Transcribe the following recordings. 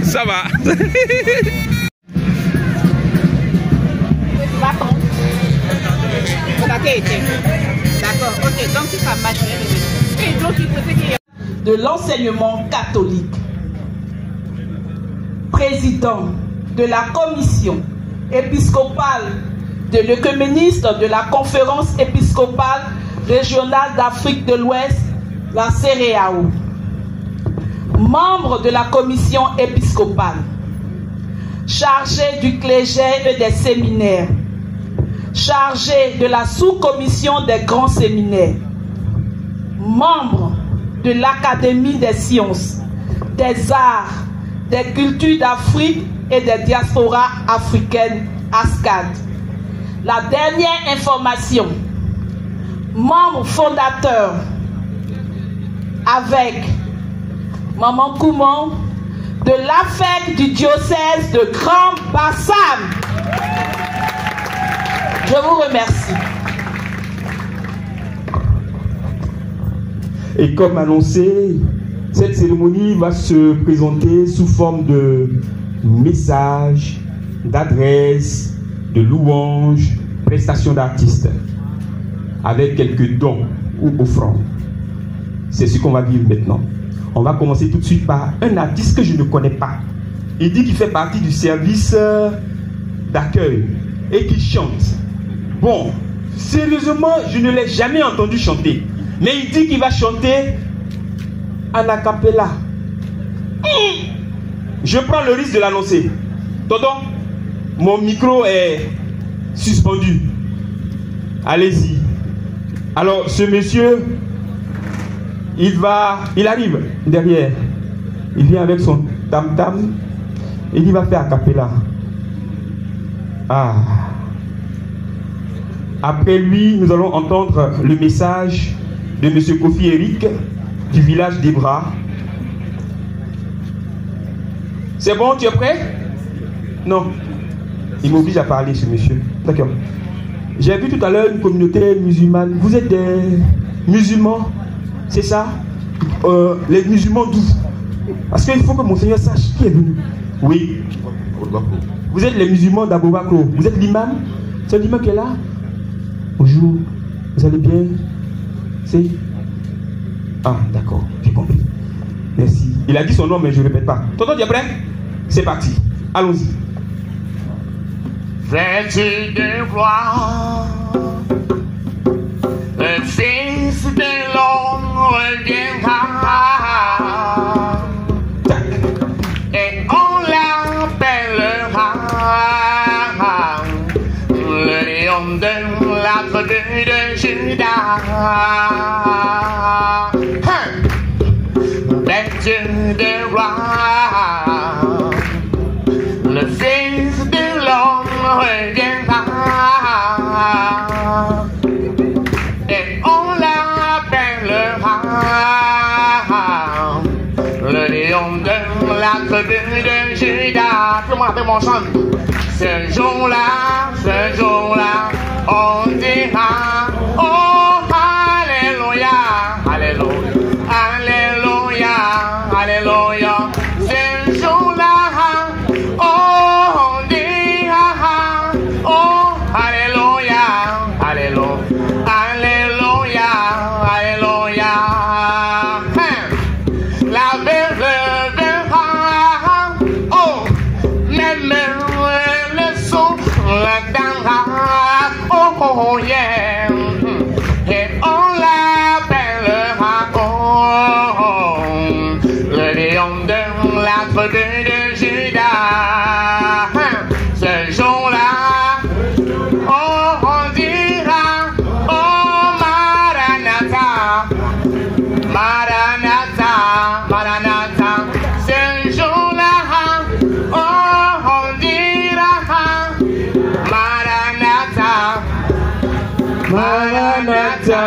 Ça va. D'accord, ok, donc ça marche. Et donc il faisait qu'il y a de l'enseignement catholique, président de la commission épiscopale de l'œcuménisme de la conférence épiscopale régionale d'Afrique de l'Ouest, la CEREAO, membre de la commission épiscopale, chargé du clergé et des séminaires, chargé de la sous-commission des grands séminaires, membre de l'Académie des sciences, des arts, des cultures d'Afrique et des diasporas africaines, ASCAD. La dernière information, membre fondateur avec Maman Kouman de l'AFEC du diocèse de Grand Bassam. Je vous remercie. Et comme annoncé, cette cérémonie va se présenter sous forme de messages, d'adresses, de louanges, prestations d'artistes, avec quelques dons ou offrandes. C'est ce qu'on va vivre maintenant. On va commencer tout de suite par un artiste que je ne connais pas. Il dit qu'il fait partie du service d'accueil et qu'il chante. Bon, sérieusement, je ne l'ai jamais entendu chanter. Mais il dit qu'il va chanter en a cappella. Je prends le risque de l'annoncer. Tonton, mon micro est suspendu. Allez-y. Alors, ce monsieur, il arrive derrière. Il vient avec son tam-tam et il va faire a cappella. Ah. Après lui, nous allons entendre le message de M. Kofi Eric du village d'Ebra. C'est bon, tu es prêt? Non. Il m'oblige à parler, ce monsieur. D'accord. J'ai vu tout à l'heure une communauté musulmane. Vous êtes des musulmans, c'est ça? les musulmans d'où? Parce qu'il faut que Monseigneur sache qui est venu. Oui. Vous êtes les musulmans d'Abobakro. Vous êtes l'imam? C'est l'imam qui est là? Bonjour. Vous allez bien? C'est... Ah, d'accord. J'ai compris. Merci. Il a dit son nom, mais je ne répète pas. Tonton, tu es prêt? C'est parti. Allons-y. Vêtu de gloire, le Fils de l'homme reviendra. Et on l'appellera le lion de la tribu de Juda. Vêtu de gloire, le Fils de l'homme reviendra. Et on l'appellera le lion de la tribu de Juda. Tout le monde appelle mon chant. Ce jour-là, on dira, oh, alléluia, alléluia, alléluia, alléluia. Ce jour-là, oh, on dira, oh, alléluia, alléluia, alléluia, alléluia. La veuve verra, oh, même le son la donnera, oh, yeah. Et on l'appellera, oh, le lion de la tribu de Juda. Ce jour-là, oh, on dira, oh, Maranatha, Maranatha, Maranatha. Ce jour-là, oh, on dira, Maranatha, Maranatha.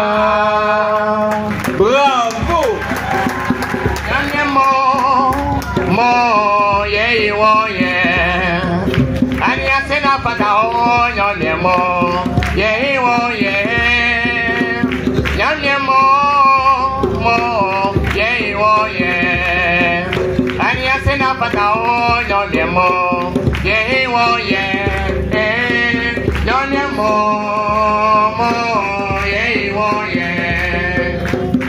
Bravo. Mo, yeah, oh, yeah. Anya sena pata o nyonye mo, yeah, oh, yeah. Nyonye mo, yeah, oh, yeah. Anya sena pata o nyonye mo, yeah, oh, yeah. Nyonye mo, yeah, oh, yeah.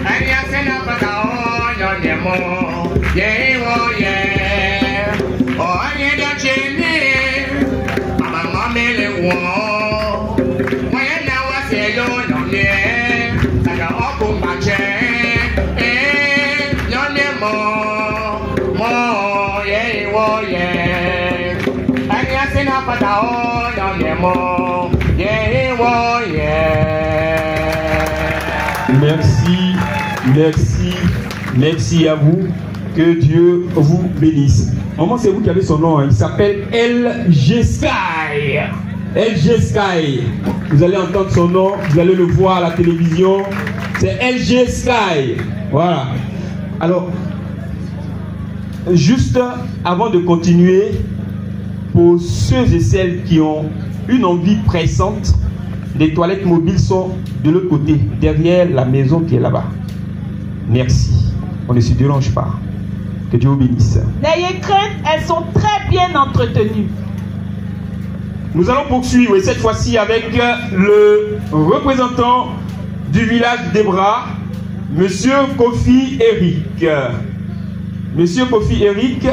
Anya sena pata o nyonye mo, yeah, oh, yeah. Oh, anya da chene, mama mamele wo. Waya na wase yo nyonye, saka oku mache. Nyonye mo, yeah, oh, yeah. Anya sena pata o nyonye mo, yeah, oh, yeah. Merci, merci, merci à vous. Que Dieu vous bénisse. Maman, c'est vous qui avez son nom. Hein. Il s'appelle LG Sky. LG Sky. Vous allez entendre son nom. Vous allez le voir à la télévision. C'est LG Sky. Voilà. Alors, juste avant de continuer, pour ceux et celles qui ont une envie pressante, les toilettes mobiles sont de l'autre côté, derrière la maison qui est là-bas. Merci. On ne se dérange pas. Que Dieu vous bénisse. N'ayez crainte, elles sont très bien entretenues. Nous allons poursuivre, et cette fois-ci avec le représentant du village d'Ebra, Monsieur Kofi Eric. Monsieur Kofi Eric,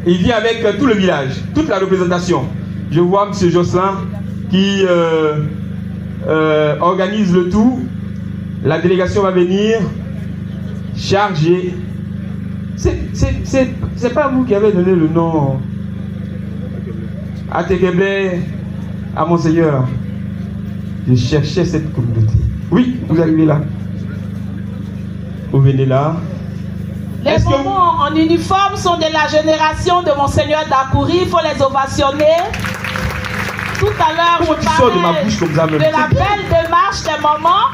il vient avec tout le village, toute la représentation. Je vois M. Jocelyn qui organise le tout. La délégation va venir charger. C'est pas vous qui avez donné le nom à Tegeble, à Monseigneur. Je cherchais cette communauté. Oui, vous arrivez là. Vous venez là. Les moments en uniforme sont de la génération de Monseigneur Dakouri. Il faut les ovationner. Tout à l'heure, je parlais de la belle démarche des moments.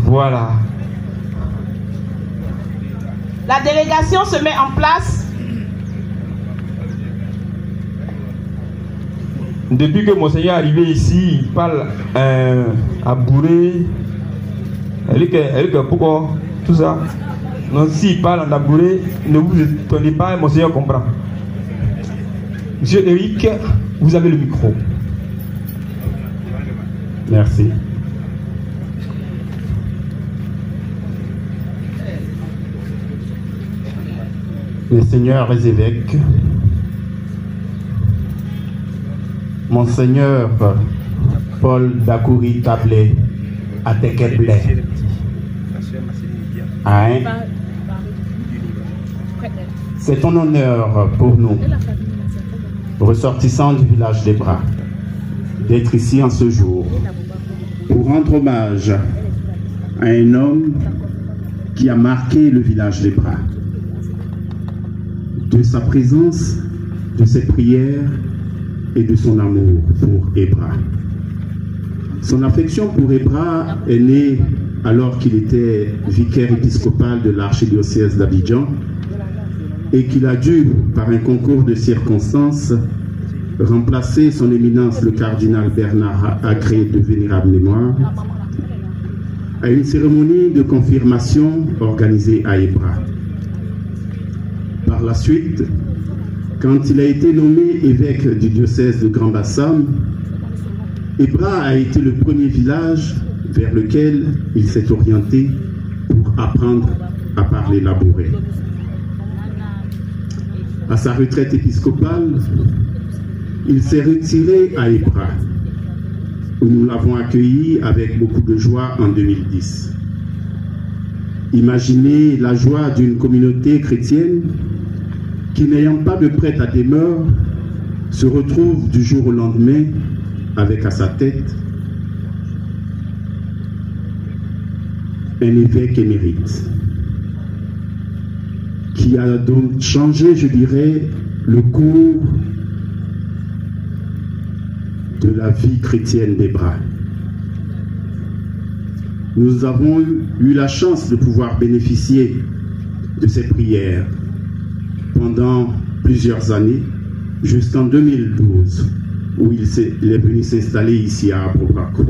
Voilà. La délégation se met en place. Depuis que Monseigneur est arrivé ici, il parle à bourré. Elle dit que pourquoi tout ça. Donc s'il parle en abouré, ne vous étonnez pas, Monseigneur comprend. Monsieur Eric, vous avez le micro. Merci. Les seigneurs et évêques, Monseigneur Paul Dakouri Tablé à Tekeblé, c'est un honneur pour nous, ressortissants du village des Bras, d'être ici en ce jour pour rendre hommage à un homme qui a marqué le village des Bras. De sa présence, de ses prières et de son amour pour Hébra. Son affection pour Hébra est née alors qu'il était vicaire épiscopal de l'archidiocèse d'Abidjan et qu'il a dû, par un concours de circonstances, remplacer son éminence le cardinal Bernard Agré de vénérable mémoire à une cérémonie de confirmation organisée à Hébra. Par la suite, quand il a été nommé évêque du diocèse de Grand Bassam, Hébra a été le premier village vers lequel il s'est orienté pour apprendre à parler labouré. À sa retraite épiscopale, il s'est retiré à Hébra, où nous l'avons accueilli avec beaucoup de joie en 2010. Imaginez la joie d'une communauté chrétienne qui, n'ayant pas de prêtre à demeure, se retrouve du jour au lendemain avec à sa tête un évêque émérite qui a donc changé, je dirais, le cours de la vie chrétienne des Bras. Nous avons eu la chance de pouvoir bénéficier de ces prières pendant plusieurs années, jusqu'en 2012, où il est venu s'installer ici à Aboubako.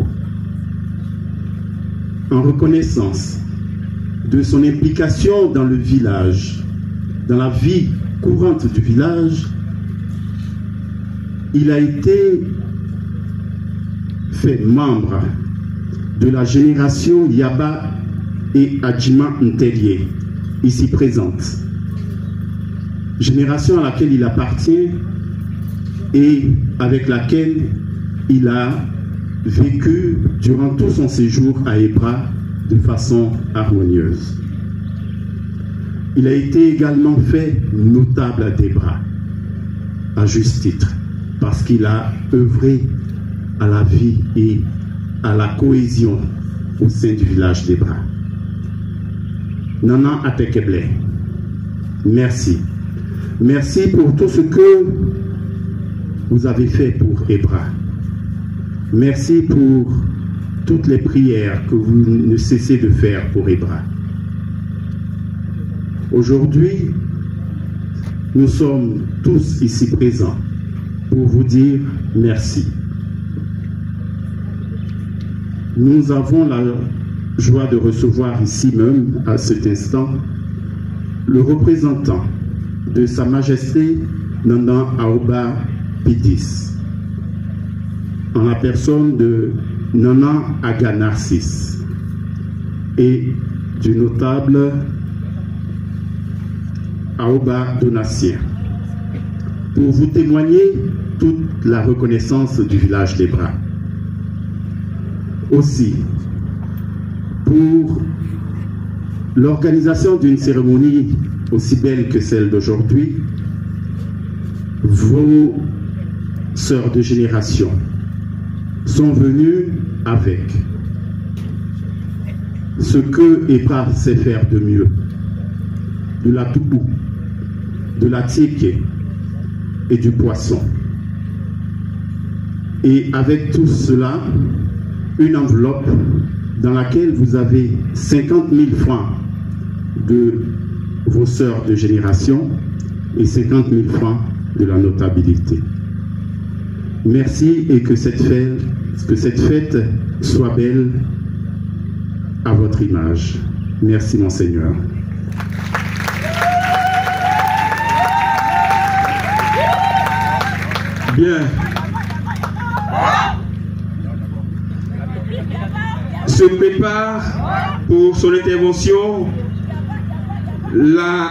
En reconnaissance de son implication dans le village, dans la vie courante du village, il a été fait membre de la génération Yaba et Adjima Ntelier, ici présente. Génération à laquelle il appartient et avec laquelle il a vécu durant tout son séjour à Hébra de façon harmonieuse. Il a été également fait notable d'Hébra, à juste titre, parce qu'il a œuvré à la vie et à la cohésion au sein du village d'Hébra. Nana Atekeble, merci. Merci pour tout ce que vous avez fait pour Hébra. Merci pour toutes les prières que vous ne cessez de faire pour Hébra. Aujourd'hui, nous sommes tous ici présents pour vous dire merci. Nous avons la joie de recevoir ici même, à cet instant, le représentant de Sa Majesté Nana Aoba Pidis, en la personne de Nana Aga Narcisse et du notable Aoba Donatien, pour vous témoigner toute la reconnaissance du village des Bras. Aussi, pour l'organisation d'une cérémonie aussi belle que celle d'aujourd'hui, vos sœurs de génération sont venues avec ce que Hébra sait faire de mieux, de la toubou, de la tiéké et du poisson. Et avec tout cela, une enveloppe dans laquelle vous avez 50 000 francs de vos sœurs de génération et 50 000 francs de la notabilité. Merci et que cette fête soit belle à votre image. Merci, Monseigneur. Bien. Se prépare pour son intervention la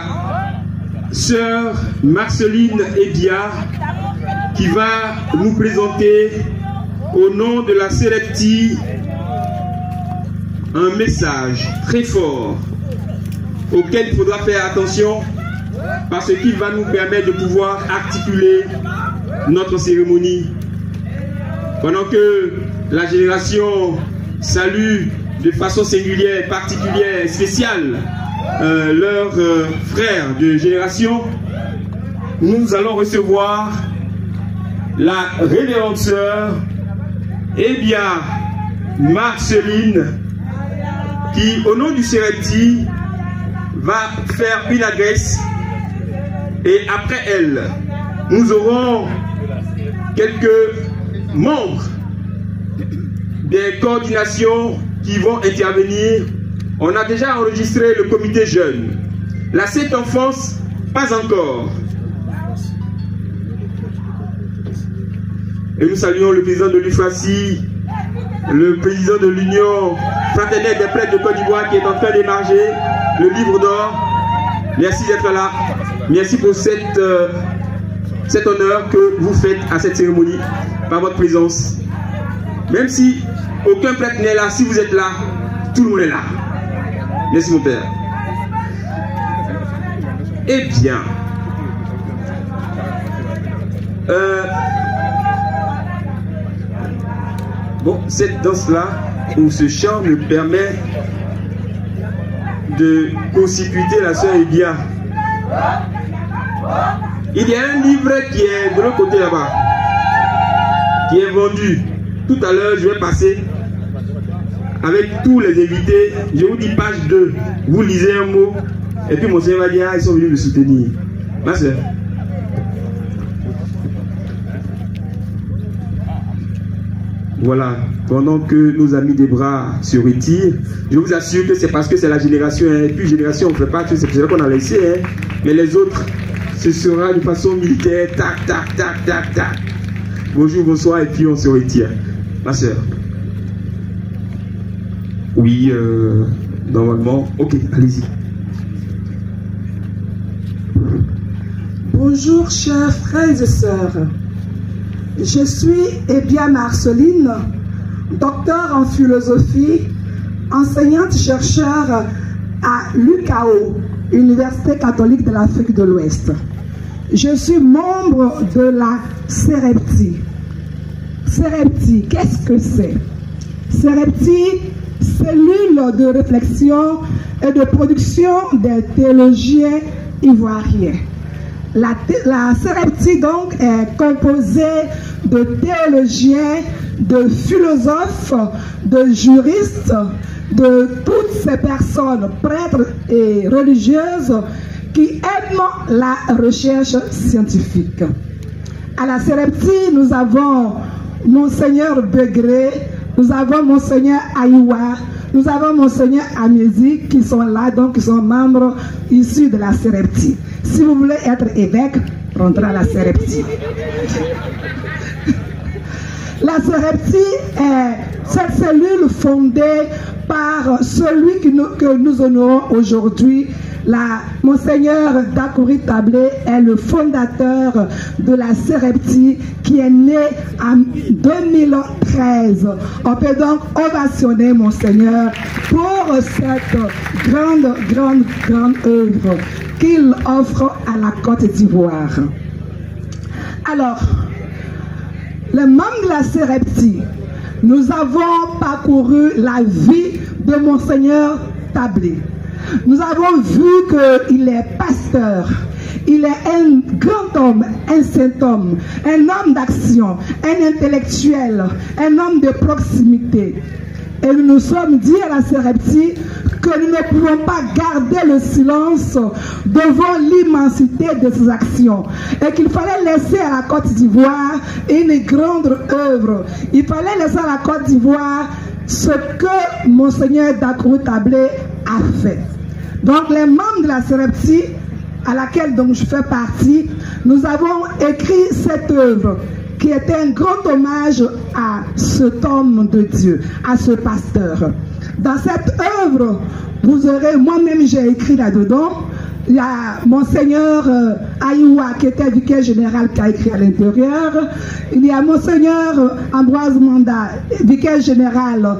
sœur Marceline Ebia qui va nous présenter au nom de la Serepti un message très fort auquel il faudra faire attention parce qu'il va nous permettre de pouvoir articuler notre cérémonie. Pendant que la génération salue de façon singulière, particulière, spéciale leurs frères de génération, nous allons recevoir la révérende sœur Ebia Marceline qui, au nom du Serepti, va faire une adresse et après elle, nous aurons quelques membres des coordinations qui vont intervenir. On a déjà enregistré le comité jeune. La Sainte Enfance, pas encore. Et nous saluons le président de l'UFACI, le président de l'Union fraternelle des prêtres de Côte d'Ivoire qui est en train d'émarger le livre d'or. Merci d'être là. Merci pour cet honneur que vous faites à cette cérémonie par votre présence. Même si aucun prêtre n'est là, si vous êtes là, tout le monde est là. Merci mon Père. Eh bien, bon, cette danse-là, ou ce chant me permet de consécuter la sœur Ebia. Il y a un livre qui est de l'autre côté là-bas, qui est vendu. Tout à l'heure, je vais passer avec tous les invités. Je vous dis page 2. Vous lisez un mot, et puis mon Seigneur va dire, ah, ils sont venus me soutenir. Ma soeur. Voilà, pendant que nos amis des bras se retirent, je vous assure que c'est parce que c'est la génération, hein, et puis génération on ne fait pas, c'est ça qu'on a laissé, hein, mais les autres, ce sera de façon militaire, tac, tac, tac, tac, tac. Bonjour, bonsoir, et puis on se retire. Ma soeur. Oui, normalement, ok, allez-y. Bonjour, chers frères et sœurs. Je suis Ebia Marceline, docteur en philosophie, enseignante-chercheur à l'UCAO, Université catholique de l'Afrique de l'Ouest. Je suis membre de la Serepti. Serepti, qu'est-ce que c'est? Serepti, cellule de réflexion et de production des théologiens ivoiriens. La Serepti donc est composée de théologiens, de philosophes, de juristes, de toutes ces personnes, prêtres et religieuses, qui aiment la recherche scientifique. À la Serepti, nous avons Monseigneur Begré, nous avons Monseigneur Aïwa, nous avons Monseigneur Amézi qui sont là, donc qui sont membres issus de la Serepti. Si vous voulez être évêque, rentrez à la Serepti. La Serepti est cette cellule fondée par celui que nous honorons aujourd'hui. Monseigneur Dakouri Tablé est le fondateur de la Serepti qui est né en 2013. On peut donc ovationner Monseigneur pour cette grande œuvre qu'il offre à la Côte d'Ivoire. Alors, les membres de la Serepti, nous avons parcouru la vie de Monseigneur Tablé. Nous avons vu qu'il est pasteur, il est un grand homme, un saint homme, un homme d'action, un intellectuel, un homme de proximité. Et nous nous sommes dit à la Serepti que nous ne pouvons pas garder le silence devant l'immensité de ses actions et qu'il fallait laisser à la Côte d'Ivoire une grande œuvre. Il fallait laisser à la Côte d'Ivoire ce que Monseigneur Dakourou Tablé a fait. Donc les membres de la CEREPTI, à laquelle donc je fais partie, nous avons écrit cette œuvre qui était un grand hommage à cet homme de Dieu, à ce pasteur. Dans cette œuvre, vous aurez, moi-même j'ai écrit là-dedans, il y a Monseigneur Aïoua qui était vicaire général qui a écrit à l'intérieur. Il y a Monseigneur Ambroise Manda, vicaire général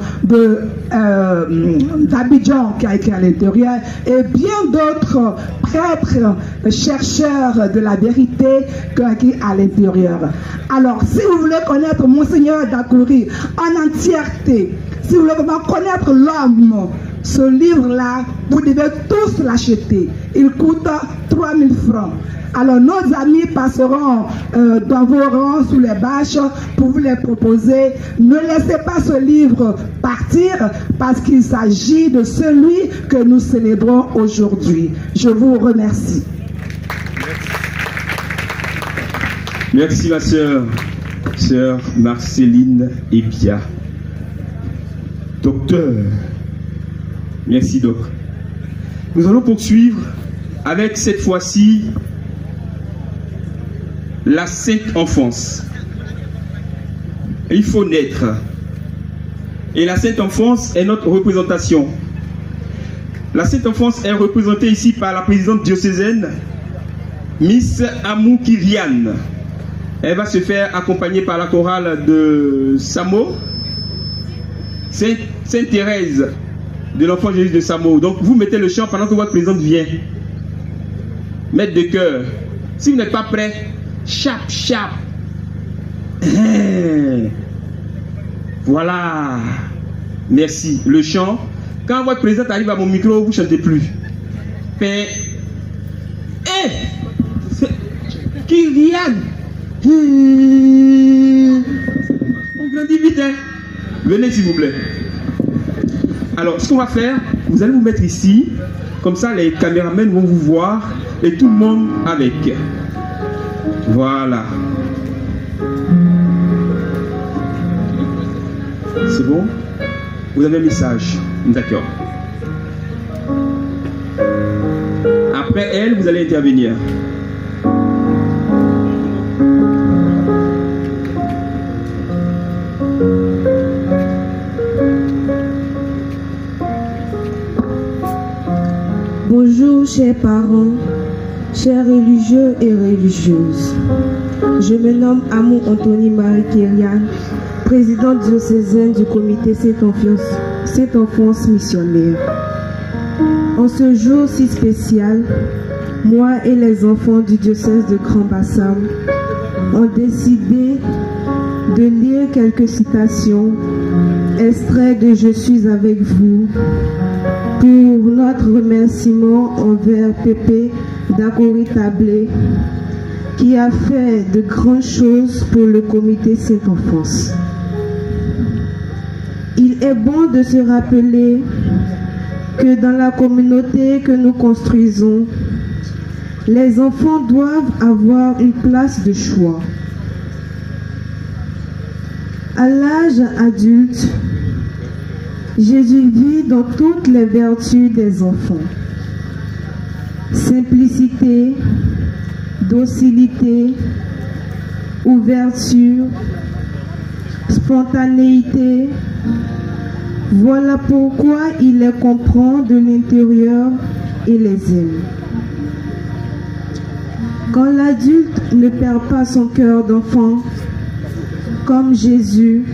d'Abidjan qui a écrit à l'intérieur. Et bien d'autres prêtres, chercheurs de la vérité qui ont écrit à l'intérieur. Alors, si vous voulez connaître Monseigneur Dakouri en entièreté, si vous voulez vraiment connaître l'homme, ce livre-là, vous devez tous l'acheter. Il coûte 3000 francs. Alors nos amis passeront dans vos rangs sous les bâches pour vous les proposer. Ne laissez pas ce livre partir parce qu'il s'agit de celui que nous célébrons aujourd'hui. Je vous remercie. Merci ma sœur Marceline Ebia. Docteur, merci Doc. Nous allons poursuivre avec cette fois-ci la sainte enfance. Il faut naître. Et la sainte enfance est notre représentation. La sainte enfance est représentée ici par la présidente diocésaine, Miss Amou Kyrian. Elle va se faire accompagner par la chorale de Samo, Sainte Thérèse de l'enfant Jésus de Samo. Donc vous mettez le chant pendant que votre présidente vient. Maître de cœur. Si vous n'êtes pas prêt, chap, chap. Voilà. Merci. Le chant. Quand votre présidente arrive à mon micro, vous ne chantez plus. Mais, Kyrian. On grandit vite, hein. Venez s'il vous plaît. Alors, ce qu'on va faire, vous allez vous mettre ici. Comme ça, les caméramans vont vous voir. Et tout le monde avec. Voilà. C'est bon? Vous avez un message. D'accord. Après elle, vous allez intervenir. Bonjour chers parents, chers religieux et religieuses. Je me nomme Amou Anthony Marie Kyrian, présidente diocésaine du comité Sainte Enfance missionnaire. En ce jour si spécial, moi et les enfants du diocèse de Grand Bassam ont décidé de lire quelques citations, extraits de Je suis avec vous, pour notre remerciement envers Pépé Dakourou Tablé, qui a fait de grandes choses pour le comité Sainte Enfance. Il est bon de se rappeler que dans la communauté que nous construisons, les enfants doivent avoir une place de choix. À l'âge adulte, Jésus vit dans toutes les vertus des enfants. Simplicité, docilité, ouverture, spontanéité. Voilà pourquoi il les comprend de l'intérieur et les aime. Quand l'adulte ne perd pas son cœur d'enfant, comme Jésus,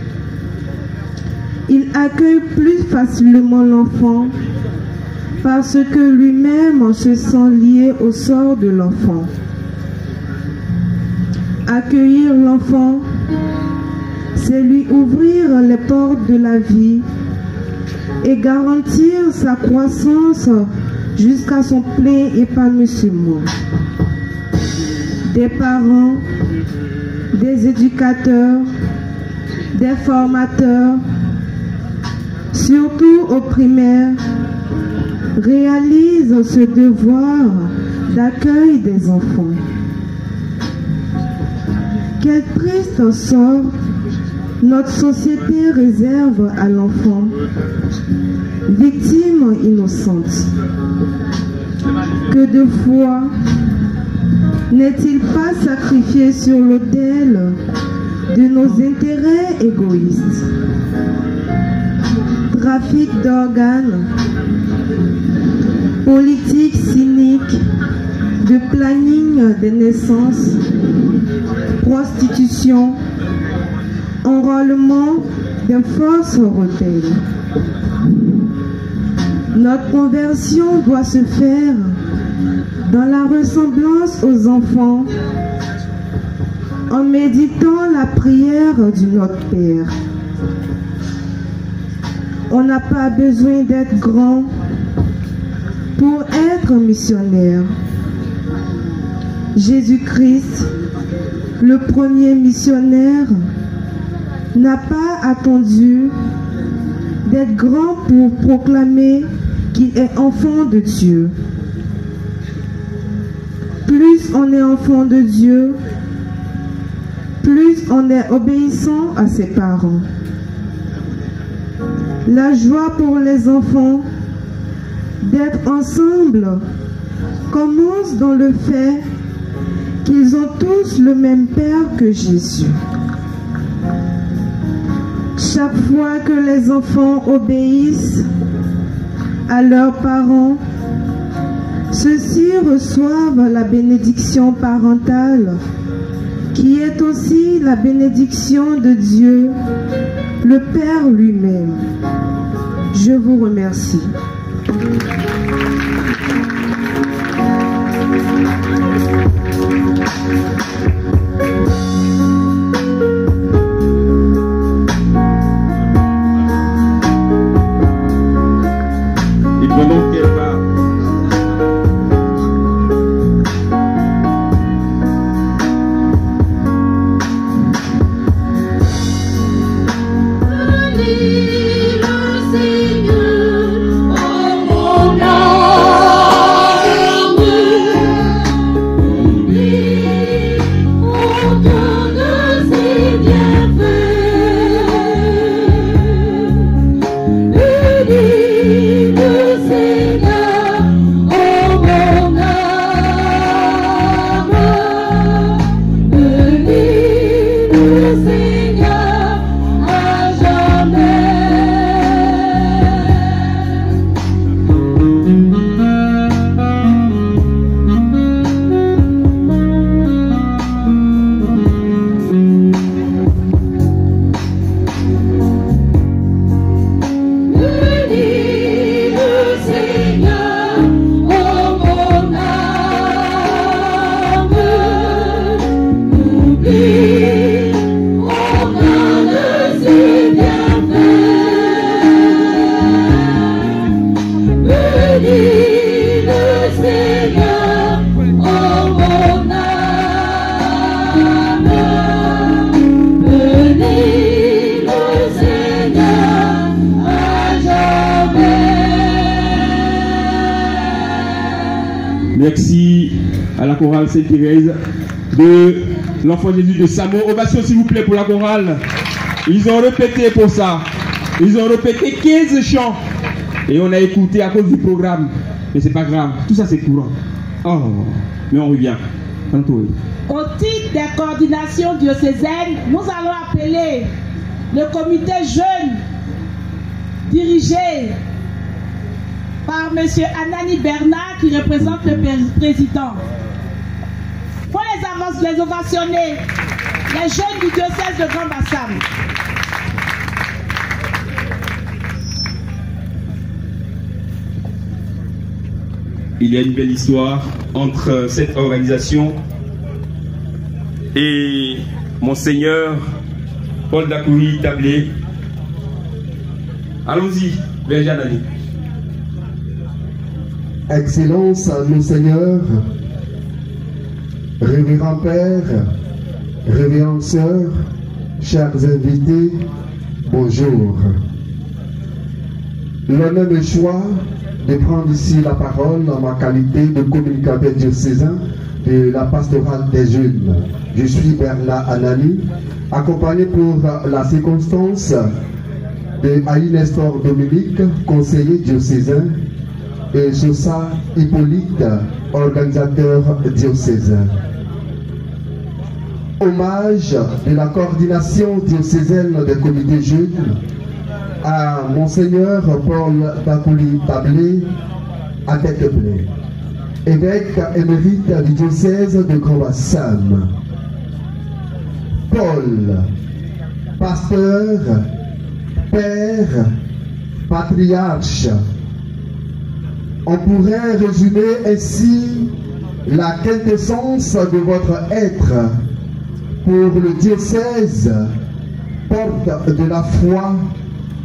il accueille plus facilement l'enfant parce que lui-même se sent lié au sort de l'enfant. Accueillir l'enfant, c'est lui ouvrir les portes de la vie et garantir sa croissance jusqu'à son plein épanouissement. Des parents, des éducateurs, des formateurs, surtout au primaire, réalise ce devoir d'accueil des enfants. Quel triste sort notre société réserve à l'enfant, victime innocente. Que de fois n'est-il pas sacrifié sur l'autel de nos intérêts égoïstes? Trafic d'organes, politique cynique de planning des naissances, prostitution, enrôlement des forces rebelles. Notre conversion doit se faire dans la ressemblance aux enfants, en méditant la prière du Notre Père. On n'a pas besoin d'être grand pour être missionnaire. Jésus-Christ, le premier missionnaire, n'a pas attendu d'être grand pour proclamer qu'il est enfant de Dieu. Plus on est enfant de Dieu, plus on est obéissant à ses parents. La joie pour les enfants d'être ensemble commence dans le fait qu'ils ont tous le même Père que Jésus. Chaque fois que les enfants obéissent à leurs parents, ceux-ci reçoivent la bénédiction parentale, qui est aussi la bénédiction de Dieu, le Père lui-même. Je vous remercie. Et pendant qu'elle va Merci à la chorale Sainte-Thérèse de l'Enfant Jésus de Samo. Ovation s'il vous plaît pour la chorale. Ils ont répété pour ça. Ils ont répété 15 chants. Et on a écouté à cause du programme. Mais c'est pas grave. Tout ça c'est courant. Oh, mais on revient. Tantôt. Au titre des coordinations diocésaines, nous allons appeler le comité jeune dirigé par M. Anani Bernard qui représente le président. Pour les ovationner, les jeunes du diocèse de Grand Bassam. Il y a une belle histoire entre cette organisation et Monseigneur Paul Dakouri Tablé. Allons-y, Berger Anani. Excellence, Monseigneur, Révérend Père, Révérende Sœur, chers invités, bonjour. Le même choix de prendre ici la parole en ma qualité de communicateur diocésain de la pastorale des jeunes. Je suis Bernard Anani, accompagné pour la circonstance de Aïe Nestor Dominique, conseiller diocésain, et Jossa Hippolyte, organisateur diocésain. Hommage de la coordination diocésaine des comités jeunes à Monseigneur Paul Dakouli Tablé à Tête-Blé, évêque émérite du diocèse de Grand-Bassam. Paul, pasteur, père, patriarche. On pourrait résumer ainsi la quintessence de votre être pour le diocèse, porte de la foi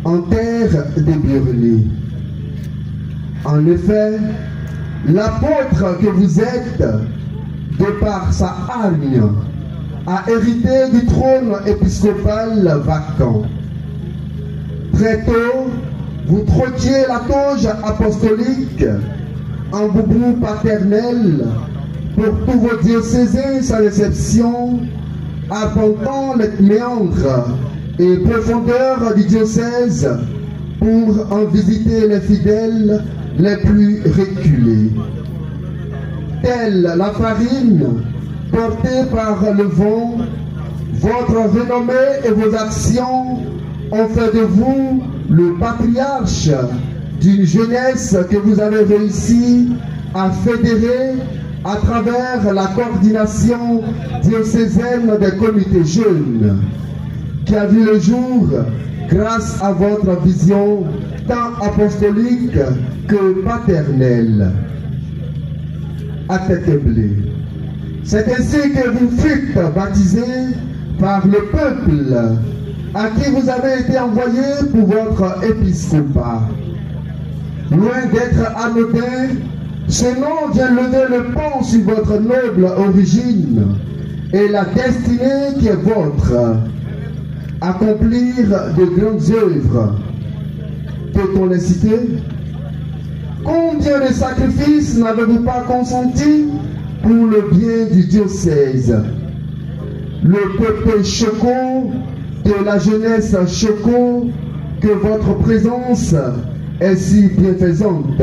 en terre des Burnis. En effet, l'apôtre que vous êtes, de par sa hargne, a hérité du trône épiscopal vacant. Très tôt, vous trottiez la toge apostolique en boubou paternel pour tous vos diocésains sans exception, arpentant les méandres et profondeurs du diocèse pour en visiter les fidèles les plus reculés. Telle la farine portée par le vent, votre renommée et vos actions ont fait de vous le patriarche d'une jeunesse que vous avez réussi à fédérer à travers la coordination diocésaine des comités jeunes, qui a vu le jour grâce à votre vision tant apostolique que paternelle. À Tête-Blé. C'est ainsi que vous fûtes baptisés par le peuple à qui vous avez été envoyé pour votre épiscopat. Loin d'être anodin, ce nom vient lever le pont sur votre noble origine et la destinée qui est vôtre. Accomplir de grandes œuvres. Peut-on les citer? Combien de sacrifices n'avez-vous pas consenti pour le bien du diocèse? Le peuple Choco, de la jeunesse Choco, que votre présence est si bienfaisante.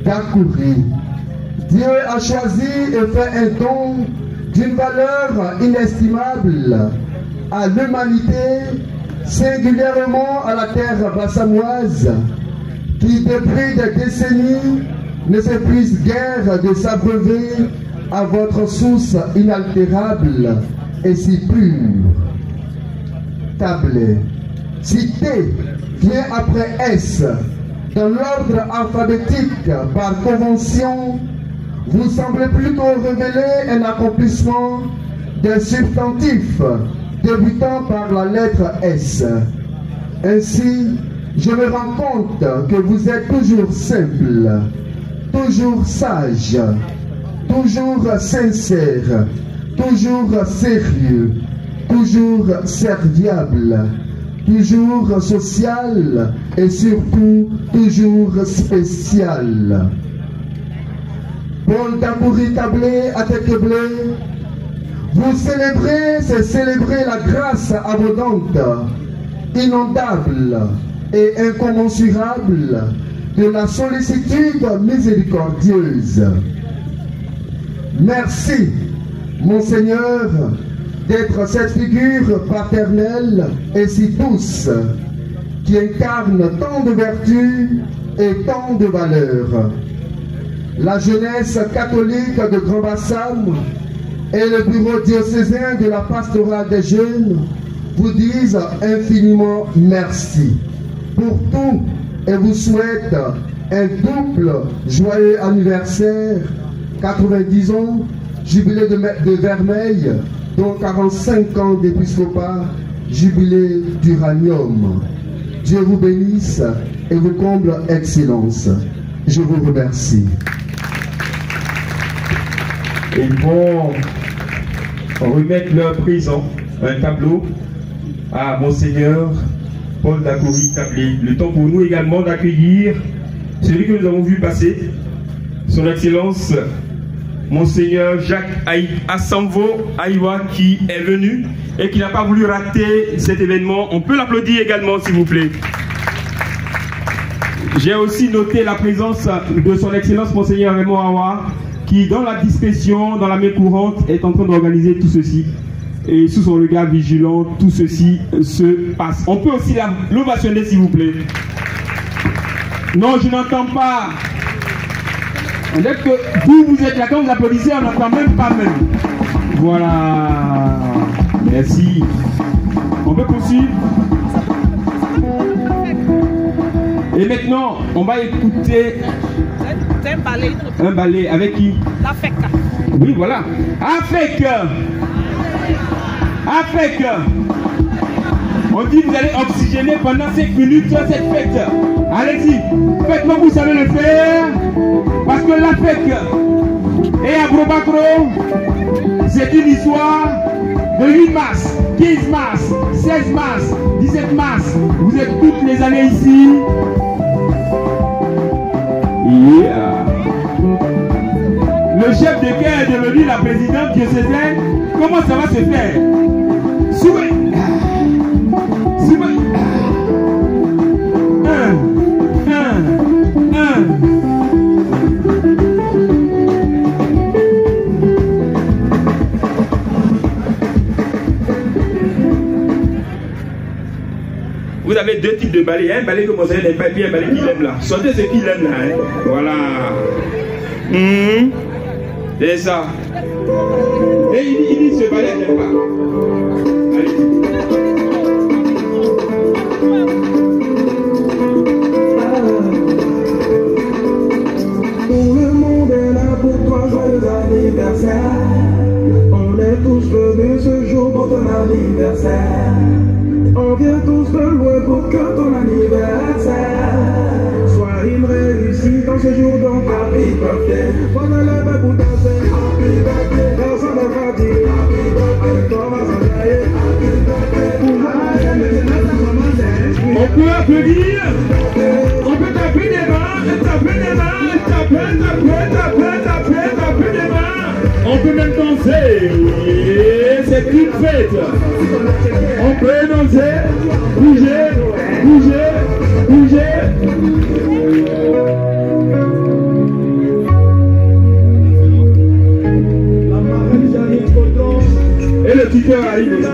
Dakouri, Dieu a choisi et fait un don d'une valeur inestimable à l'humanité, singulièrement à la terre bassamoise, qui depuis des décennies ne s'épuise guère de s'abreuver à votre source inaltérable et si pure. Tablé. Si T vient après S, dans l'ordre alphabétique par convention, vous semblez plutôt révéler un accomplissement d'un substantif débutant par la lettre S. Ainsi, je me rends compte que vous êtes toujours simple, toujours sage, toujours sincère, toujours sérieux, toujours serviable, toujours social et surtout toujours spécial. Paul Dakouli Tablé à Tête-Blé, vous célébrez, c'est célébrer la grâce abondante, inondable et incommensurable de la sollicitude miséricordieuse. Merci, Monseigneur, d'être cette figure paternelle et si douce, qui incarne tant de vertus et tant de valeurs. La jeunesse catholique de Grand-Bassam et le bureau diocésain de la pastorale des jeunes vous disent infiniment merci pour tout et vous souhaitent un double joyeux anniversaire, 90 ans, jubilé de Vermeil, dont 45 ans d'épiscopat, jubilé d'uranium. Dieu vous bénisse et vous comble excellence. Je vous remercie. Ils vont remettre leur présent, un tableau, à Monseigneur Paul Dakouli Tablé. Le temps pour nous également d'accueillir celui que nous avons vu passer, son Excellence, Monseigneur Jacques Asamvo Aïwa, qui est venu et qui n'a pas voulu rater cet événement. On peut l'applaudir également, s'il vous plaît. J'ai aussi noté la présence de son Excellence Monseigneur Raymond Awa, qui, dans la discrétion, dans la main courante, est en train d'organiser tout ceci. Et sous son regard vigilant, tout ceci se passe. On peut aussi l'ovationner, s'il vous plaît. Non, je n'entends pas. Dès que vous êtes là, quand vous applaudissez, on n'entend même pas même. Voilà. Merci. On peut poursuivre. Et maintenant, on va écouter un ballet avec qui? L'AFEC. Oui, voilà. AFEC. AFEC. On dit que vous allez oxygéner pendant 5 minutes cette fête. Allez-y, faites comme vous savez le faire. Parce que l'AFEC et Abrobacro, c'est une histoire de 8 mars, 15 mars, 16 mars, 17 mars. Vous êtes toutes les années ici. Yeah. Le chef de guerre est devenu la présidente diocésaine. Comment ça va se faire? Souhait. Souhait. Vous avez deux types de balais. Un balai que vous avez n'aime pas, puis un balai qu'il aime là. Sortez ce qu'il aime là. Hein. Voilà. C'est ça. Et il dit ce balai n'aime pas. Allez-y. Tout le monde est là pour toi, joyeux anniversaire. On est tous venus ce jour pour ton anniversaire. On vient tous de loin pour que ton anniversaire soit une réussite dans ce jour, donc happy birthday. On a levé pour danser, happy birthday. Personne ne va dire happy birthday. Avec toi on va s'enjailler, happy birthday. On peut applaudir, on peut taper des mains, taper des mains, taper des mains. On peut même danser, c'est une fête. On peut danser, bouger, bouger, bouger. Et le tuteur arrive.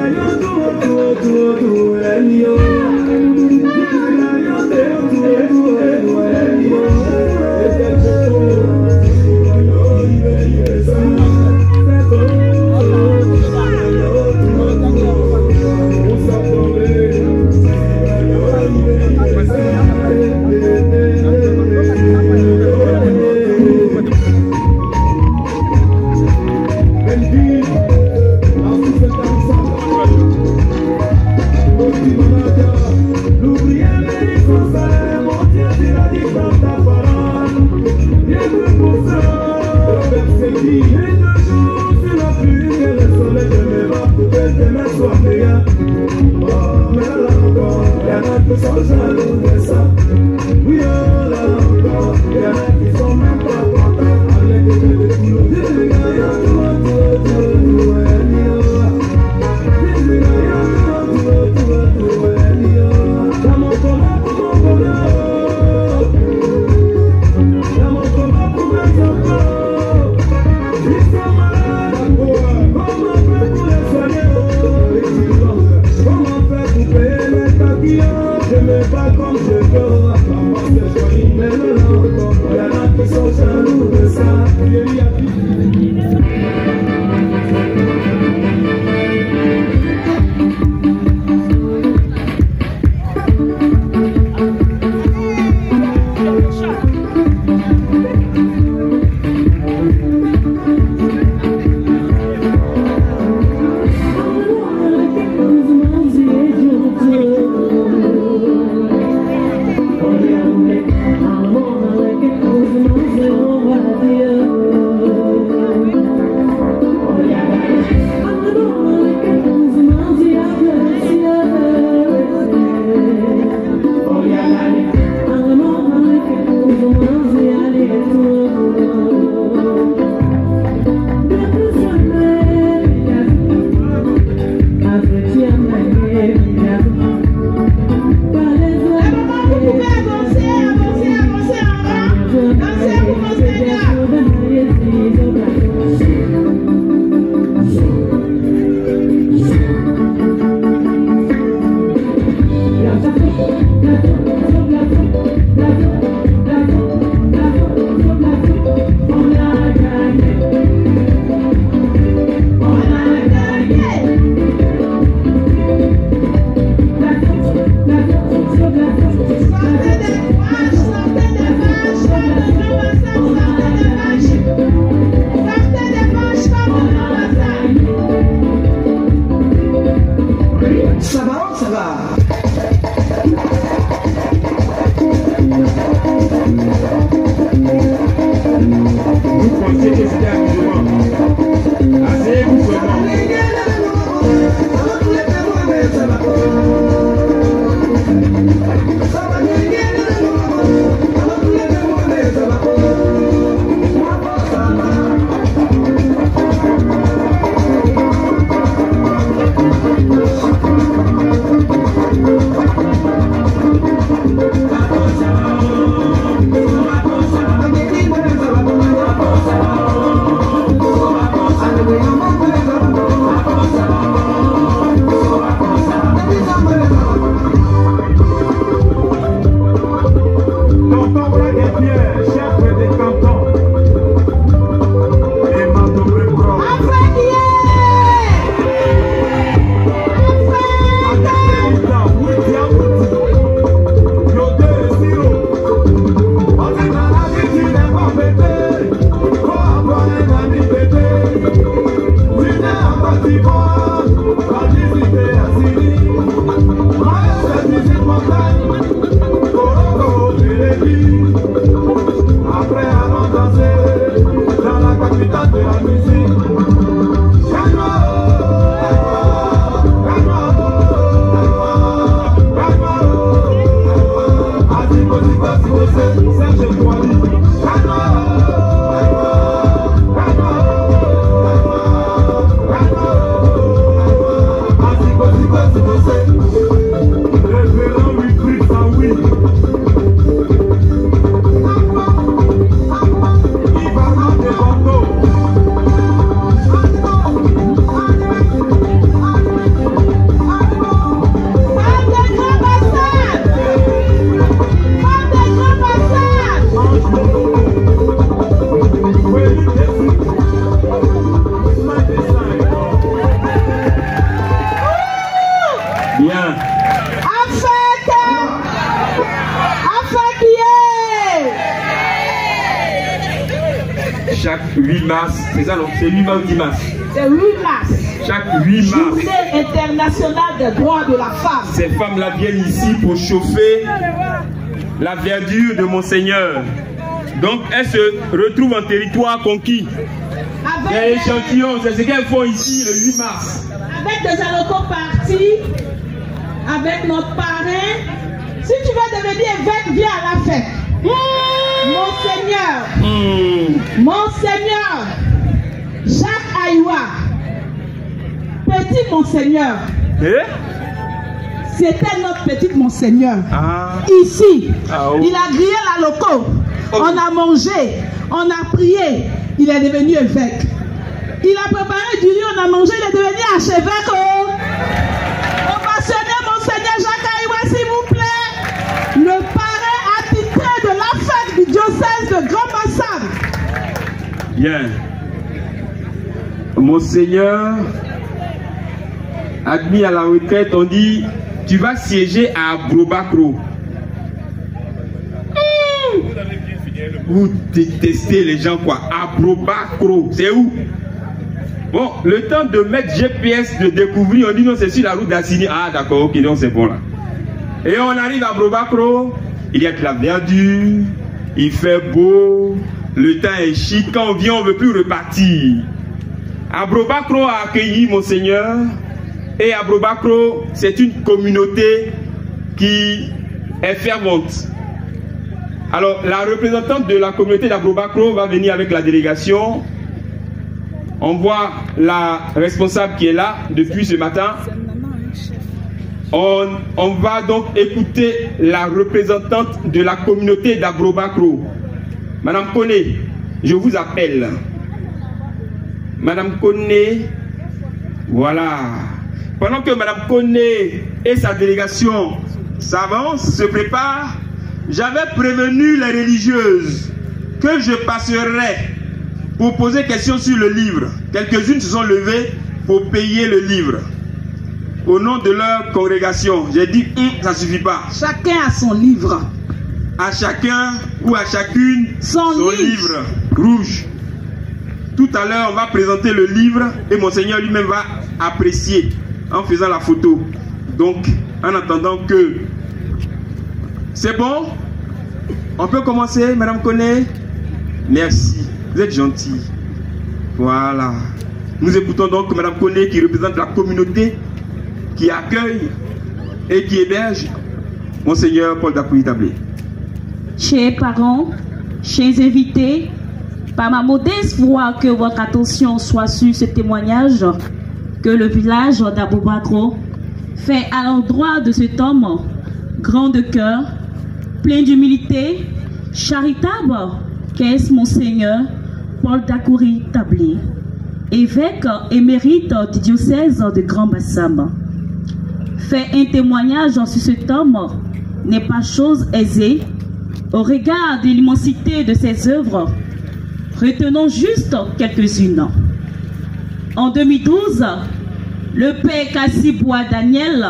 Vous pensez que c'était amusement? Asseyez-vous seulement. Chaque 8 mars, c'est ça non? C'est 8 mars ou 10 mars? C'est 8 mars. Chaque 8 mars. Journée internationale des droits de la femme. Ces femmes-là viennent ici pour chauffer la verdure de Monseigneur. Donc elles se retrouvent en territoire conquis. C'est l'échantillon, c'est ce qu'elles font ici le 8 mars. Avec des allocaux partis, avec notre parrain. Si tu veux devenir évêque, viens à la fête. Monseigneur, Monseigneur Jacques Aïwa, petit Monseigneur. C'était notre petit Monseigneur. Ici, il a grillé la loco. On a mangé, on a prié. Il est devenu évêque. Il a préparé du riz, on a mangé, il est devenu archevêque. Passionné Monseigneur Jacques Aïwa, s'il vous plaît. Le parrain attitré de la fête du diocèse de Grand Massam. Bien. Monseigneur, admis à la retraite, on dit tu vas siéger à Brobacro. Vous détestez les gens quoi? À Brobacro, c'est où? Bon, le temps de mettre GPS, de découvrir, on dit non, c'est sur la route d'Assini. Ah d'accord, ok, donc c'est bon là. Et on arrive à Brobacro, il y a de la verdure, il fait beau, le temps est chic, quand on vient on ne veut plus repartir. À Brobacro a accueilli Monseigneur, et à Brobacro, c'est une communauté qui est fervente. Alors, la représentante de la communauté d'Abrobacro va venir avec la délégation. On voit la responsable qui est là depuis ce matin. On va donc écouter la représentante de la communauté d'Abrobacro. Madame Koné, je vous appelle. Madame Koné, voilà. Pendant que Madame Koné et sa délégation s'avancent, se préparent, j'avais prévenu les religieuses que je passerais pour poser question sur le livre. Quelques-unes se sont levées pour payer le livre au nom de leur congrégation. J'ai dit, ça ne suffit pas. Chacun a son livre. À chacun ou à chacune son livre rouge. Tout à l'heure, on va présenter le livre et Monseigneur lui-même va apprécier en faisant la photo. Donc, en attendant que... C'est bon? On peut commencer, Madame Koné? Merci, vous êtes gentille. Voilà. Nous écoutons donc Madame Koné qui représente la communauté qui accueille et qui héberge Monseigneur Paul Dacouri-Tablé. Chers parents, chers invités, par ma modeste voix, que votre attention soit sur ce témoignage que le village d'Abobakro fait à l'endroit de cet homme grand de cœur, plein d'humilité, charitable, qu'est Monseigneur Paul Dacouri-Tablé, évêque émérite du diocèse de Grand Bassam. Faire un témoignage sur cet homme n'est pas chose aisée au regard de l'immensité de ses œuvres. Retenons juste quelques-unes. En 2012, le père Kassiboua Daniel,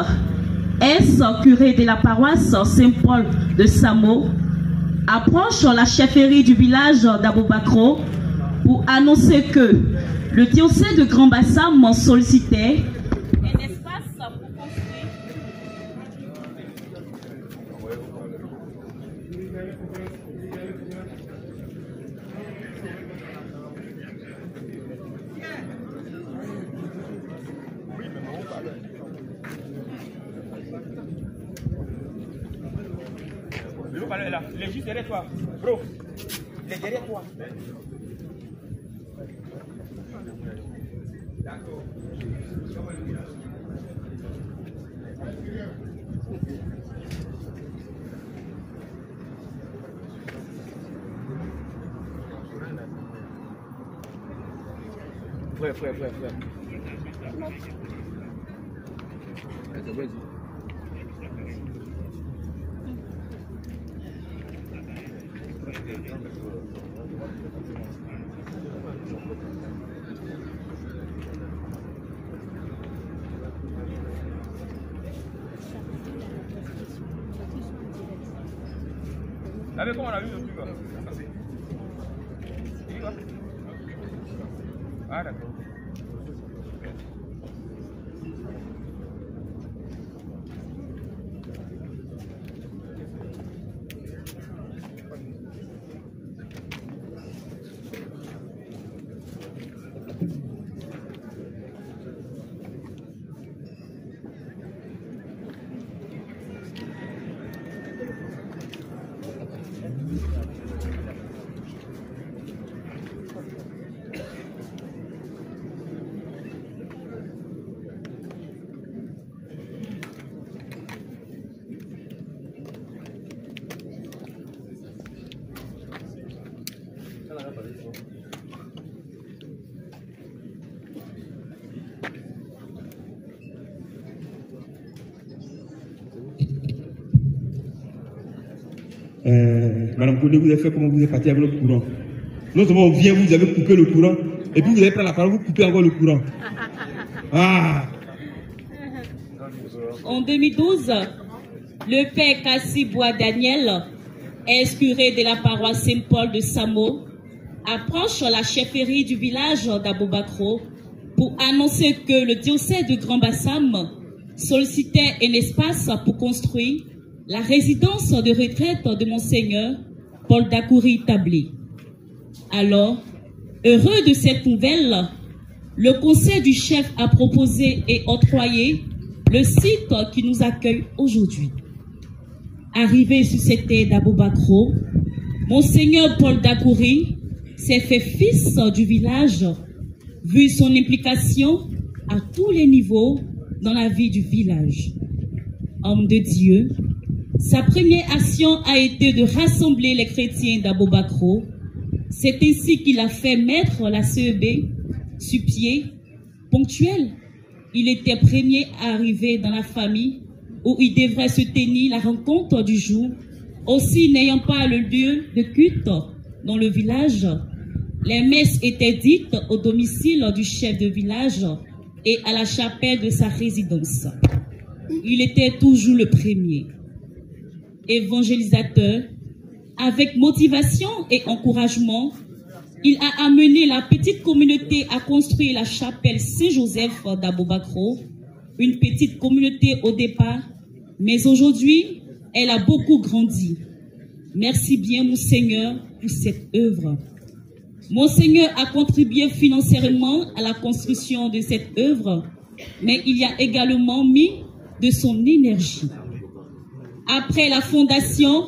curé de la paroisse Saint-Paul de Samo, approche la chefferie du village d'Abobakro pour annoncer que le diocèse de Grand Bassam sollicitait un espace pour construire. Il est juste derrière toi, bro. Il est derrière toi. D'accord. Frère. Avec comment on a vu le truc là? Ah d'accord. Madame Koné, vous avez fait comment? Vous êtes parti avec le courant. Non seulement on vient, vous avez coupé le courant, et puis vous avez pris la parole, vous coupez encore le courant. Ah. En 2012, le père Kassiboua Daniel, curé de la paroisse Saint-Paul de Samo, approche la chefferie du village d'Abobakro pour annoncer que le diocèse de Grand Bassam sollicitait un espace pour construire la résidence de retraite de Monseigneur Paul Dacouri-Tablé. Alors, heureux de cette nouvelle, le conseil du chef a proposé et octroyé le site qui nous accueille aujourd'hui. Arrivé sur cette terre d'Abobakro, Monseigneur Paul Dacouri s'est fait fils du village, vu son implication à tous les niveaux dans la vie du village. Homme de Dieu, sa première action a été de rassembler les chrétiens d'Abobakro. C'est ainsi qu'il a fait mettre la CEB sur pied, ponctuel. Il était premier à arriver dans la famille où il devrait se tenir la rencontre du jour, aussi n'ayant pas le lieu de culte dans le village. Les messes étaient dites au domicile du chef de village et à la chapelle de sa résidence. Il était toujours le premier. Évangélisateur, avec motivation et encouragement, il a amené la petite communauté à construire la chapelle Saint-Joseph d'Abobakro, une petite communauté au départ Mais aujourd'hui, elle a beaucoup grandi. Merci bien, mon Seigneur, pour cette œuvre. Mon Seigneur a contribué financièrement à la construction de cette œuvre, mais il y a également mis de son énergie. Après la fondation,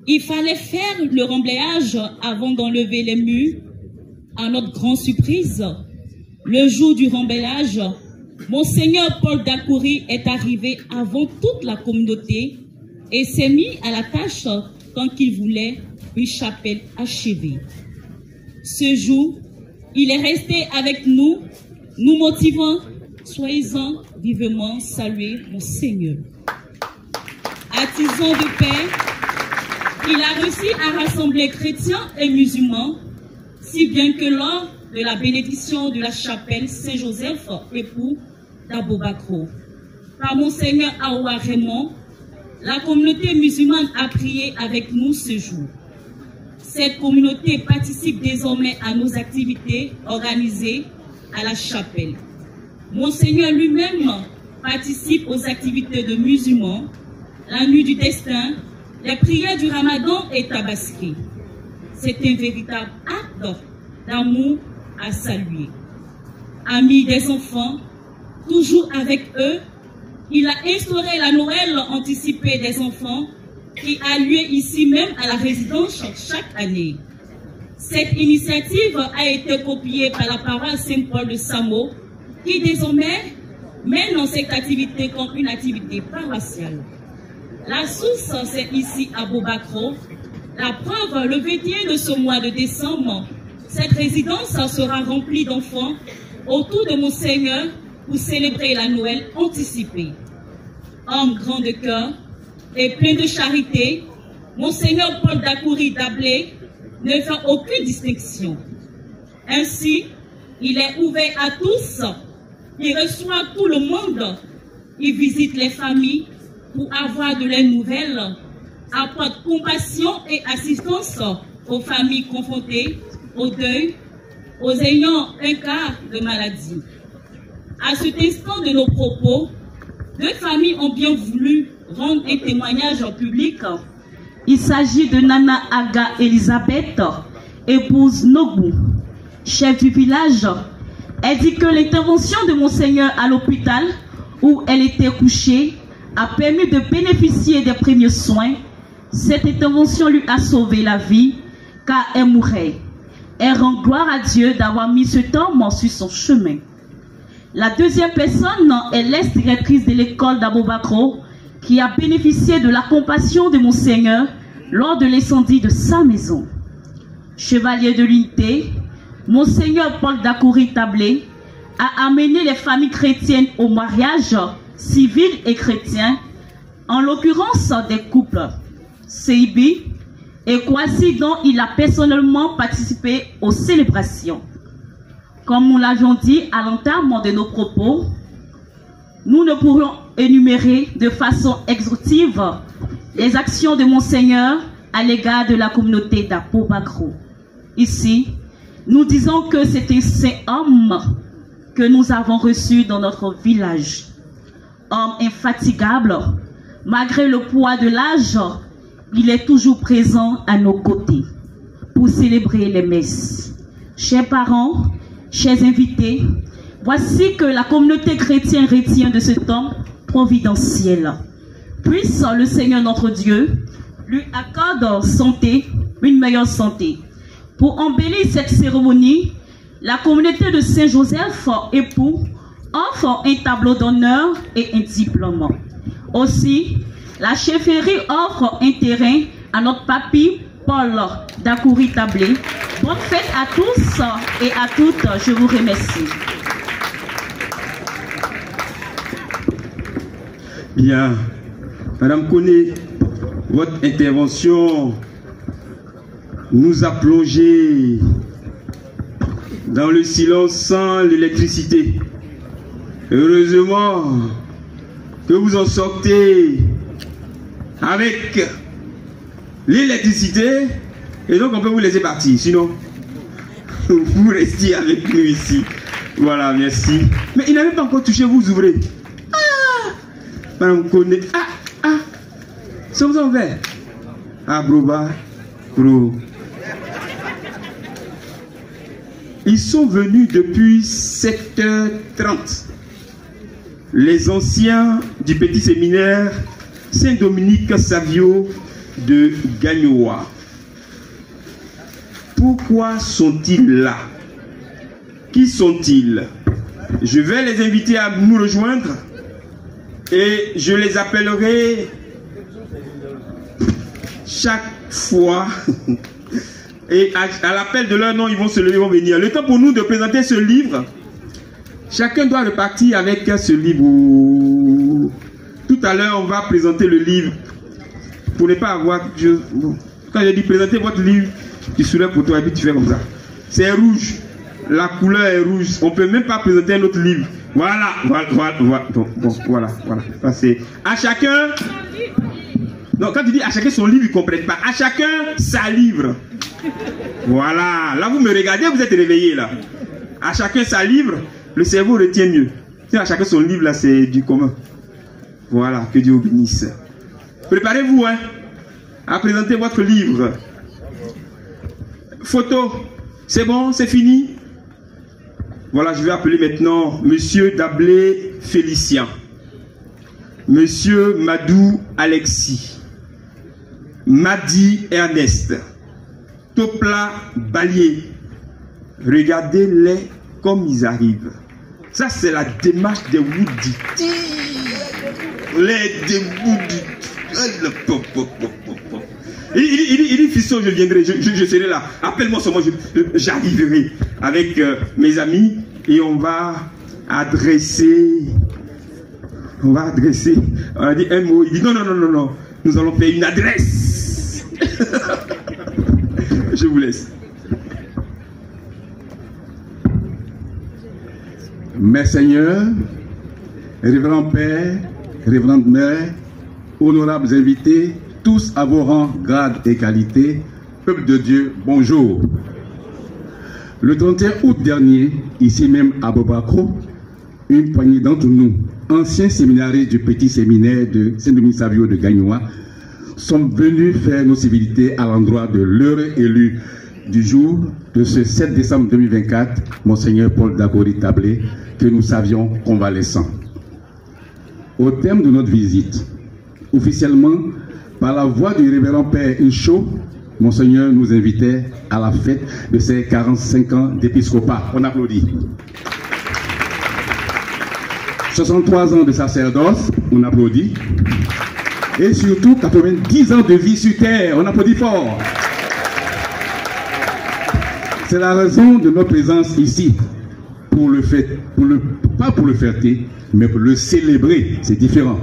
il fallait faire le remblayage avant d'enlever les murs. À notre grande surprise, le jour du remblayage, Monseigneur Paul Dacoury est arrivé avant toute la communauté et s'est mis à la tâche tant qu'il voulait une chapelle achevée. Ce jour, il est resté avec nous, nous motivant, soyez-en vivement saluer mon Seigneur. Artisan de paix, il a réussi à rassembler chrétiens et musulmans, si bien que lors de la bénédiction de la chapelle Saint-Joseph, époux d'Abobakro, par Monseigneur Aoua Raymond, la communauté musulmane a prié avec nous ce jour. Cette communauté participe désormais à nos activités organisées à la chapelle. Monseigneur lui-même participe aux activités de musulmans, la nuit du destin, les prières du Ramadan et Tabaski. C'est un véritable acte d'amour à saluer. Ami des enfants, toujours avec eux, il a instauré la Noël anticipée des enfants qui a lieu ici même à la résidence chaque année. Cette initiative a été copiée par la paroisse Saint-Paul de Samo, qui désormais mène dans cette activité comme une activité paroissiale. La source, c'est ici à Bobacro. La preuve, le 21 de ce mois de décembre, cette résidence sera remplie d'enfants autour de Monseigneur pour célébrer la Noël anticipée. Homme grand de cœur et plein de charité, Monseigneur Paul Dacoury d'Ablé ne fait aucune distinction. Ainsi, il est ouvert à tous, il reçoit tout le monde, il visite les familles pour avoir de leurs nouvelles, apporte compassion et assistance aux familles confrontées au deuil, aux ayant un cas de maladie. À cet instant de nos propos, deux familles ont bien voulu rendre un témoignage public. Il s'agit de Nana Aga Elisabeth, épouse Nogou, chef du village. Elle dit que l'intervention de Monseigneur à l'hôpital où elle était couchée a permis de bénéficier des premiers soins. Cette intervention lui a sauvé la vie car elle mourait. Elle rend gloire à Dieu d'avoir mis ce homme sur son chemin. La deuxième personne est l'ex-directrice de l'école d'Abobakro qui a bénéficié de la compassion de Monseigneur lors de l'incendie de sa maison. Chevalier de l'unité, Monseigneur Paul Dacoury Tablé a amené les familles chrétiennes au mariage civil et chrétien, en l'occurrence des couples Seibi et Kwasi dont il a personnellement participé aux célébrations. Comme nous l'avions dit à l'entame de nos propos, nous ne pourrons énumérer de façon exhaustive les actions de Monseigneur à l'égard de la communauté d'Abobakro. Ici, nous disons que c'est un saint homme que nous avons reçu dans notre village. Homme infatigable, malgré le poids de l'âge, il est toujours présent à nos côtés pour célébrer les messes. Chers parents, chers invités, voici que la communauté chrétienne retient de ce temps providentiel. Puisse le Seigneur notre Dieu lui accorde santé, une meilleure santé. Pour embellir cette cérémonie, la communauté de Saint-Joseph époux offre un tableau d'honneur et un diplôme. Aussi, la chefferie offre un terrain à notre papy Paul Dacoury Tablé. Bonne fête à tous et à toutes. Je vous remercie. Bien. Madame Koné, votre intervention nous a plongé dans le silence sans l'électricité. Heureusement que vous en sortez avec l'électricité et donc on peut vous laisser partir. Sinon, vous restiez avec nous ici. Voilà, merci. Mais il n'avait pas encore touché, vous ouvrez. Ah, Madame Koné. Ah, Sommes ouverts. Agroba, Pro. Ils sont venus depuis 7h30. Les anciens du petit séminaire Saint-Dominique Savio de Gagnoa. Pourquoi sont-ils là? Qui sont-ils? Je vais les inviter à nous rejoindre et je les appellerai chaque fois. Et à l'appel de leur nom, ils vont se lever, ils vont venir. Le temps pour nous de présenter ce livre. Chacun doit repartir avec ce livre. Tout à l'heure, on va présenter le livre. Pour ne pas avoir... Quand j'ai dit présenter votre livre, tu soulèves pour toi et puis tu fais comme ça. C'est rouge. La couleur est rouge. On ne peut même pas présenter un autre livre. Voilà. Voilà. C'est à chacun... Non, quand tu dis à chacun son livre, ils ne comprennent pas. À chacun sa livre. Voilà. Là, vous me regardez, vous êtes réveillés là. À chacun sa livre, le cerveau retient mieux. Si à chacun son livre, là, c'est du commun. Voilà. Que Dieu vous bénisse. Préparez-vous, hein, à présenter votre livre. Photo. C'est bon, c'est fini. Voilà, je vais appeler maintenant Monsieur Dablé Félicien. Monsieur Madou Alexis. Madi Ernest. Topla Balier. Regardez-les comme ils arrivent. Ça, c'est la démarche des Woody. Les des Woody. Il dit, fiston, je viendrai, je serai là. Appelle-moi seulement, j'arriverai avec mes amis et on va adresser. On a dit un mot. Il dit non. Nous allons faire une adresse. Je vous laisse. Mes seigneurs, révérends père, révérende mère, honorables invités, tous à vos rangs, grades et qualités, peuple de Dieu, bonjour. Le 31 août dernier, ici même à Bobacro, une poignée d'entre nous, anciens séminaristes du petit séminaire de Saint-Dominique Savio de Gagnoa, sommes venus faire nos civilités à l'endroit de l'heureux élu du jour de ce 7 décembre 2024, Monseigneur Paul Dagori Tablé, que nous savions convalescent. Au terme de notre visite, officiellement, par la voix du révérend Père Incho, Monseigneur nous invitait à la fête de ses 45 ans d'épiscopat. On applaudit. 63 ans de sacerdoce, on applaudit. Et surtout 90 ans de vie sur terre, on applaudit fort. C'est la raison de notre présence ici, pas pour le fêter, mais pour le célébrer, c'est différent.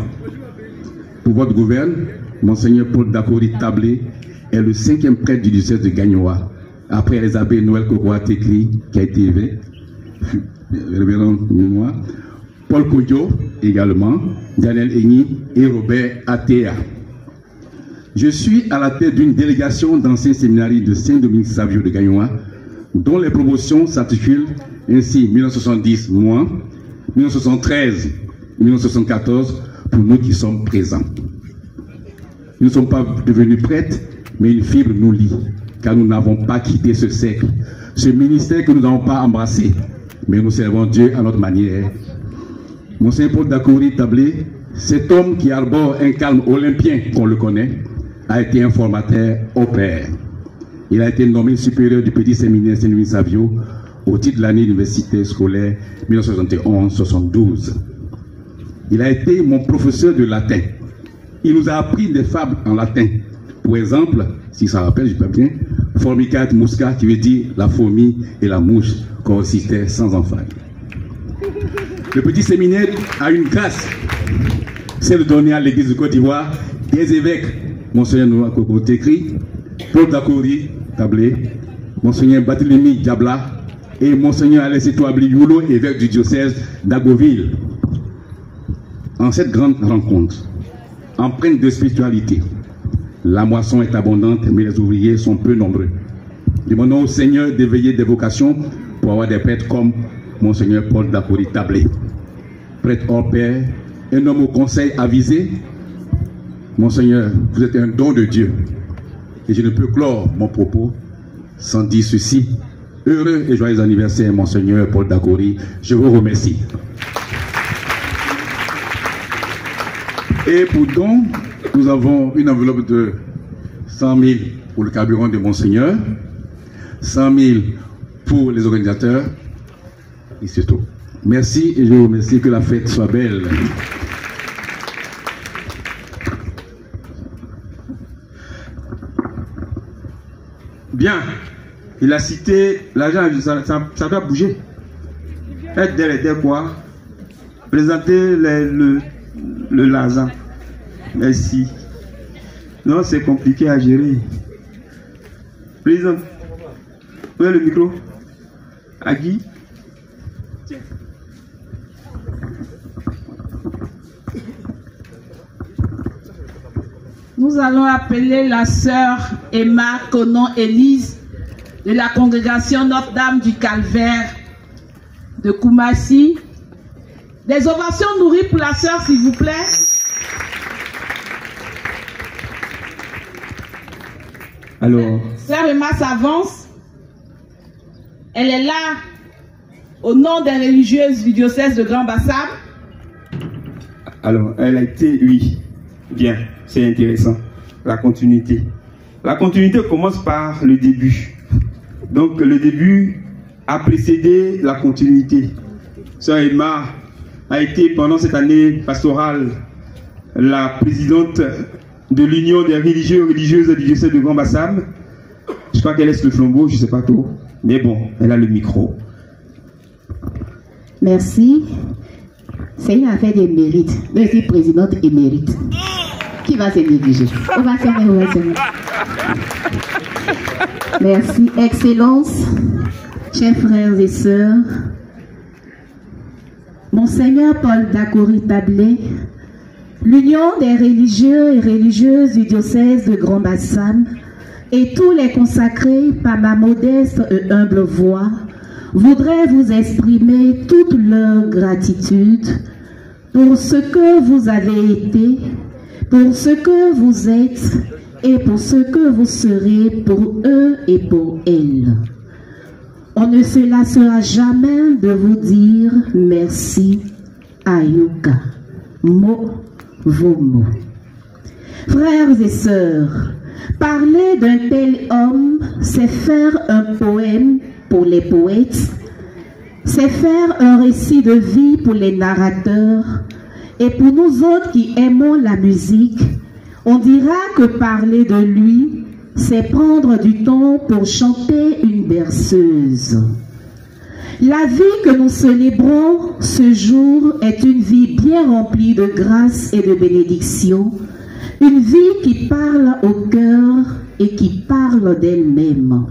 Pour votre gouverne, Monseigneur Paul Dagori Tablé est le 5e prêtre du diocèse de Gagnoa, après les abbés Noël Kokoa Tekri, qui a été évêque, révérend mémoire, Paul Kodjo également, Daniel Egni et Robert Atea. Je suis à la tête d'une délégation d'anciens séminaires de Saint-Dominique Savio de Gagnoa, dont les promotions s'articulent ainsi 1970 moi, 1973, 1974 pour nous qui sommes présents. Nous ne sommes pas devenus prêtres, mais une fibre nous lie, car nous n'avons pas quitté ce siècle, ce ministère que nous n'avons pas embrassé, mais nous servons Dieu à notre manière. Monseigneur Paul Dagori Tablé, cet homme qui arbore un calme olympien, qu'on le connaît, a été un formateur au père. Il a été nommé supérieur du petit séminaire Saint-Dominique Savio au titre de l'année universitaire scolaire 1971-72. Il a été mon professeur de latin. Il nous a appris des fables en latin. Pour exemple, si ça rappelle, je peux bien, Formicat musca, qui veut dire la fourmi et la mouche, qu'on citait sans enfant. Le petit séminaire a une grâce, c'est de donner à l'église de Côte d'Ivoire des évêques, Monseigneur Noël Kokoa Tekri, Paul Dagori Tablé, Monseigneur Barthélemy Diabla et Monseigneur Alessito Abli Yulo, évêque du diocèse d'Agoville. En cette grande rencontre, empreinte de spiritualité, la moisson est abondante, mais les ouvriers sont peu nombreux. Demandons au Seigneur d'éveiller des vocations pour avoir des prêtres comme Monseigneur Paul Dagori Tablé. Prêtre hors pair, un homme au conseil avisé, Monseigneur, vous êtes un don de Dieu. Et je ne peux clore mon propos sans dire ceci. Heureux et joyeux anniversaire, Monseigneur Paul Dakori. Je vous remercie. Et pour don, nous avons une enveloppe de 100 000 pour le carburant de Monseigneur, 100 000 pour les organisateurs, et c'est tout. Merci et je vous remercie, que la fête soit belle. Bien, il a cité l'argent, ça doit bouger. Être derrière quoi? Présenter le l'argent. Merci. Non, c'est compliqué à gérer. Président, où est le micro? Agui. Nous allons appeler la sœur Emma Conon-Élise de la congrégation Notre-Dame du Calvaire de Koumassi. Des ovations nourries pour la sœur, s'il vous plaît. Alors, Sœur Emma s'avance. Elle est là au nom des religieuses du diocèse de Grand Bassam. alors, elle a été, oui, bien, c'est intéressant. La continuité. La continuité commence par le début. Donc, le début a précédé la continuité. Sœur Emma a été, pendant cette année pastorale, la présidente de l'Union des religieux et religieuses du diocèse de Grand Bassam. Je crois qu'elle laisse le flambeau, je ne sais pas trop. Mais bon, elle a le micro. Merci. C'est une affaire de mérite. Je suis présidente émérite. Qui va se négliger? On va se mettre. Merci. Excellence, chers frères et sœurs, Monseigneur Paul Dakori Tablé, l'Union des religieux et religieuses du diocèse de Grand Bassam et tous les consacrés par ma modeste et humble voix voudraient vous exprimer toute leur gratitude pour ce que vous avez été, pour ce que vous êtes et pour ce que vous serez pour eux et pour elles. On ne se lassera jamais de vous dire merci, Ayuka. Mot, vos mots. Frères et sœurs, parler d'un tel homme, c'est faire un poème pour les poètes, c'est faire un récit de vie pour les narrateurs, et pour nous autres qui aimons la musique, on dira que parler de lui, c'est prendre du temps pour chanter une berceuse. La vie que nous célébrons ce jour est une vie bien remplie de grâce et de bénédiction, une vie qui parle au cœur et qui parle d'elle-même.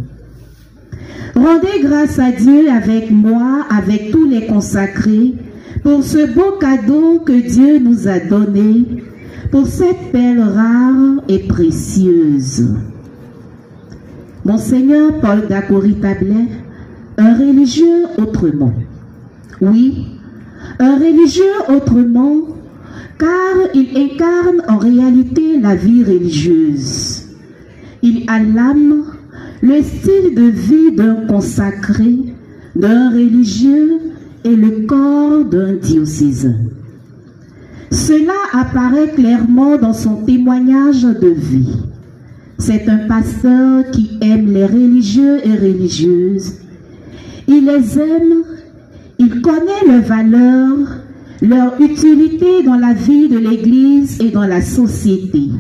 Rendez grâce à Dieu avec moi, avec tous les consacrés, pour ce beau cadeau que Dieu nous a donné, pour cette perle rare et précieuse. Monseigneur Paul Dakori Tablé, un religieux autrement. Oui, un religieux autrement, car il incarne en réalité la vie religieuse. Il a l'âme, le style de vie d'un consacré, d'un religieux et le corps d'un diocésain. Cela apparaît clairement dans son témoignage de vie. C'est un pasteur qui aime les religieux et religieuses. Il les aime, il connaît leurs valeurs, leur utilité dans la vie de l'Église et dans la société.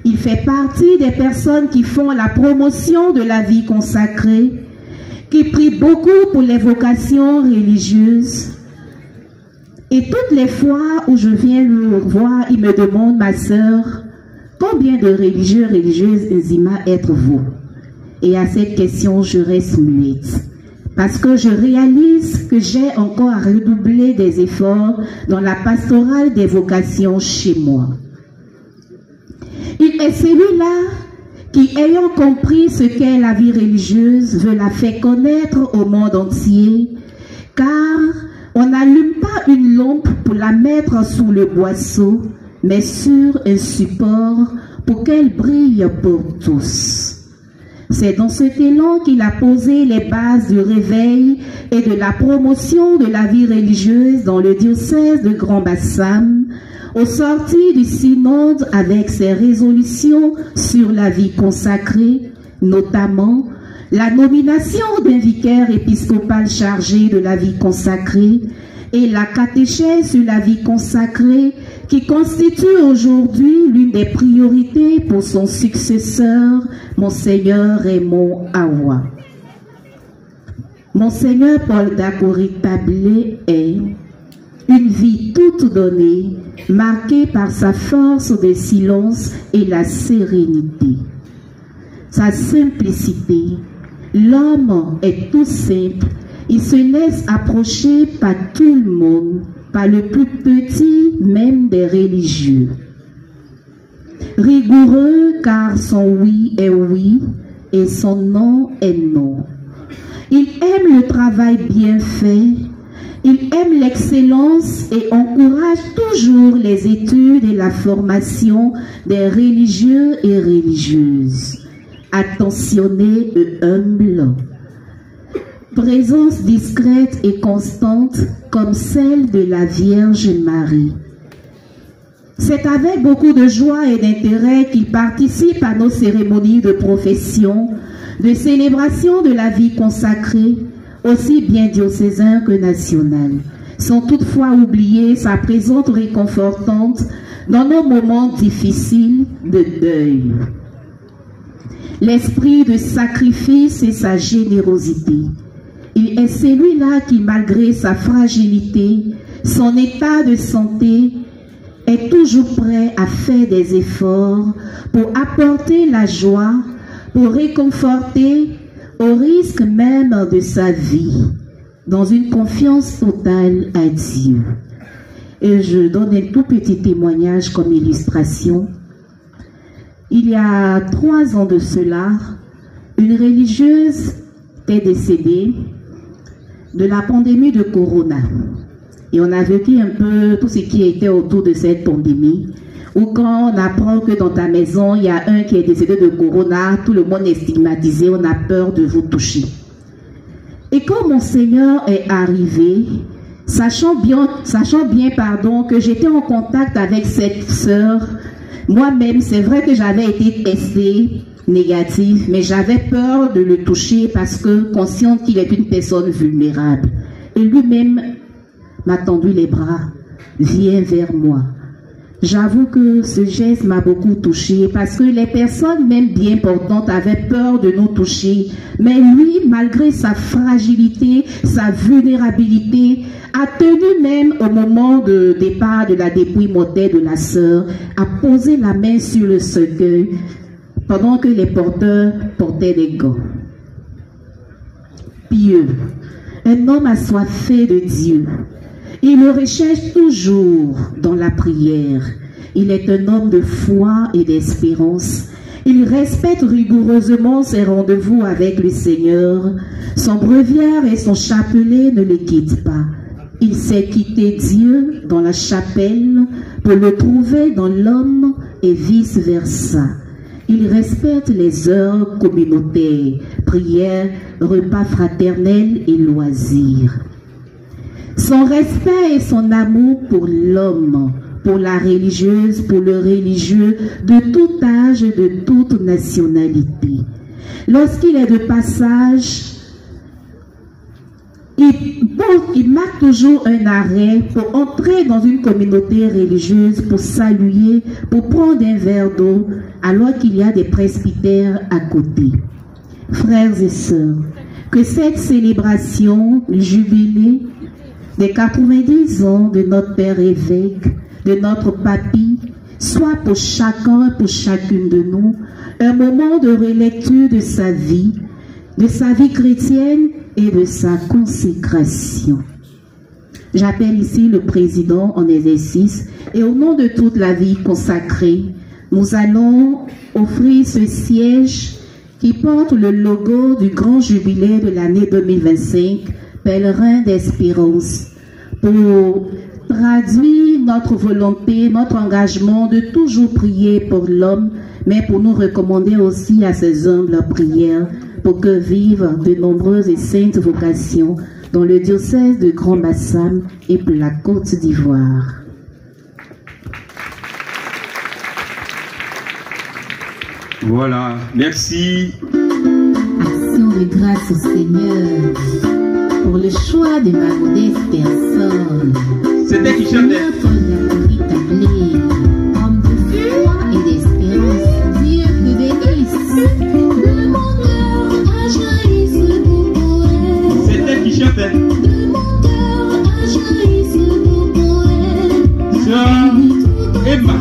Il fait partie des personnes qui font la promotion de la vie consacrée, qui prient beaucoup pour les vocations religieuses. Et toutes les fois où je viens le voir, il me demande, ma sœur, combien de religieux, religieuses Nzima êtes-vous? Et à cette question, je reste muette. Parce que je réalise que j'ai encore à redoubler des efforts dans la pastorale des vocations chez moi. Il est celui-là qui, ayant compris ce qu'est la vie religieuse, veut la faire connaître au monde entier, car on n'allume pas une lampe pour la mettre sous le boisseau, mais sur un support pour qu'elle brille pour tous. C'est dans cet élan qu'il a posé les bases du réveil et de la promotion de la vie religieuse dans le diocèse de Grand-Bassam, au sorti du synode avec ses résolutions sur la vie consacrée, notamment la nomination d'un vicaire épiscopal chargé de la vie consacrée et la catéchèse sur la vie consacrée qui constitue aujourd'hui l'une des priorités pour son successeur, Monseigneur Raymond Awa. Monseigneur Paul Dacory-Tablé est une vie toute donnée, marquée par sa force de silence et la sérénité. Sa simplicité, l'homme est tout simple, il se laisse approcher par tout le monde, par le plus petit même des religieux. Rigoureux car son oui est oui et son non est non. Il aime le travail bien fait, il aime l'excellence et encourage toujours les études et la formation des religieux et religieuses. Attentionné et humble. Présence discrète et constante comme celle de la Vierge Marie. C'est avec beaucoup de joie et d'intérêt qu'il participe à nos cérémonies de profession, de célébration de la vie consacrée, aussi bien diocésain que national, sans toutefois oublier sa présence réconfortante dans nos moments difficiles de deuil. L'esprit de sacrifice et sa générosité. Il est celui-là qui, malgré sa fragilité, son état de santé, est toujours prêt à faire des efforts pour apporter la joie, pour réconforter, au risque même de sa vie, dans une confiance totale à Dieu. Et je donne un tout petit témoignage comme illustration. Il y a 3 ans de cela, une religieuse est décédée de la pandémie de Corona. Et on a vécu un peu tout ce qui était autour de cette pandémie, où quand on apprend que dans ta maison, il y a un qui est décédé de Corona, tout le monde est stigmatisé, on a peur de vous toucher. Et quand Monseigneur est arrivé, sachant bien que j'étais en contact avec cette sœur, moi-même, c'est vrai que j'avais été testée négative, mais j'avais peur de le toucher parce que consciente qu'il est une personne vulnérable. Et lui-même m'a tendu les bras, viens vers moi. J'avoue que ce geste m'a beaucoup touchée parce que les personnes même bien portantes avaient peur de nous toucher. Mais lui, malgré sa fragilité, sa vulnérabilité, a tenu même au moment de départ de la dépouille mortelle de la sœur, à poser la main sur le cercueil pendant que les porteurs portaient des gants. Pieux, un homme assoiffé de Dieu. Il le recherche toujours dans la prière. Il est un homme de foi et d'espérance. Il respecte rigoureusement ses rendez-vous avec le Seigneur. Son breviaire et son chapelet ne le quittent pas. Il sait quitter Dieu dans la chapelle pour le trouver dans l'homme et vice-versa. Il respecte les heures communautaires, prières, repas fraternels et loisirs. Son respect et son amour pour l'homme, pour la religieuse, pour le religieux, de tout âge et de toute nationalité. Lorsqu'il est de passage, il marque toujours un arrêt pour entrer dans une communauté religieuse, pour saluer, pour prendre un verre d'eau, alors qu'il y a des presbytères à côté. Frères et sœurs, que cette célébration, le jubilé des 90 ans de notre Père évêque, de notre papy, soit pour chacun, pour chacune de nous, un moment de relecture de sa vie chrétienne et de sa consécration. J'appelle ici le président en exercice et au nom de toute la vie consacrée, nous allons offrir ce siège qui porte le logo du grand jubilé de l'année 2025, Pèlerin d'Espérance, pour traduit notre volonté, notre engagement de toujours prier pour l'homme, mais pour nous recommander aussi à ces humbles prières pour que vivent de nombreuses et saintes vocations dans le diocèse de Grand Bassam et pour la Côte d'Ivoire. Voilà, merci. Action de grâce au Seigneur pour le choix de ma modeste personne. C'était qui chantait? Homme de foi et d'espérance, Dieu te bénisse. De mon cœur a jailli ce beau poème. C'était qui chantait? De mon cœur a jailli ce beau poème. Sœur Emma.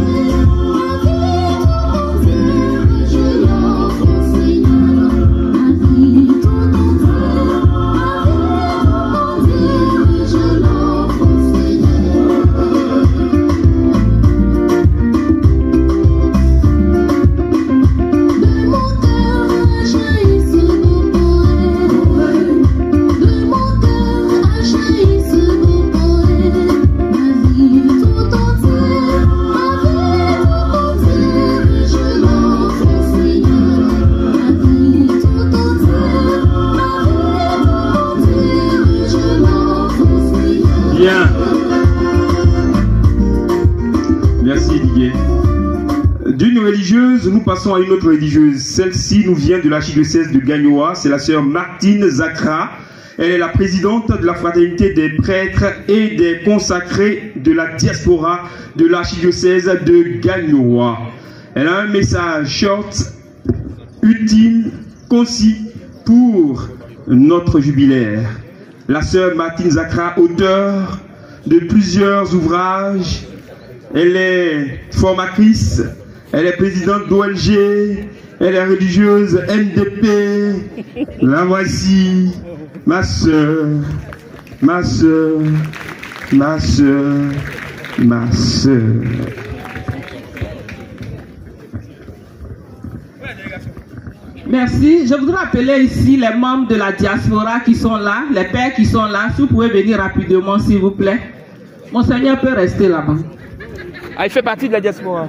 Nous passons à une autre religieuse. Celle-ci nous vient de l'archidiocèse de Gagnoa. C'est la sœur Martine Zakra. Elle est la présidente de la fraternité des prêtres et des consacrés de la diaspora de l'archidiocèse de Gagnoa. Elle a un message short, utile, concis pour notre jubilaire. La sœur Martine Zakra, auteure de plusieurs ouvrages. Elle est formatrice. Elle est présidente d'OLG, elle est religieuse MDP. La voici, ma soeur, ma soeur, ma soeur, ma soeur. Merci. Je voudrais appeler ici les membres de la diaspora qui sont là, les pères qui sont là. Si vous pouvez venir rapidement, s'il vous plaît. Monseigneur peut rester là-bas. Ah, il fait partie de la diaspora.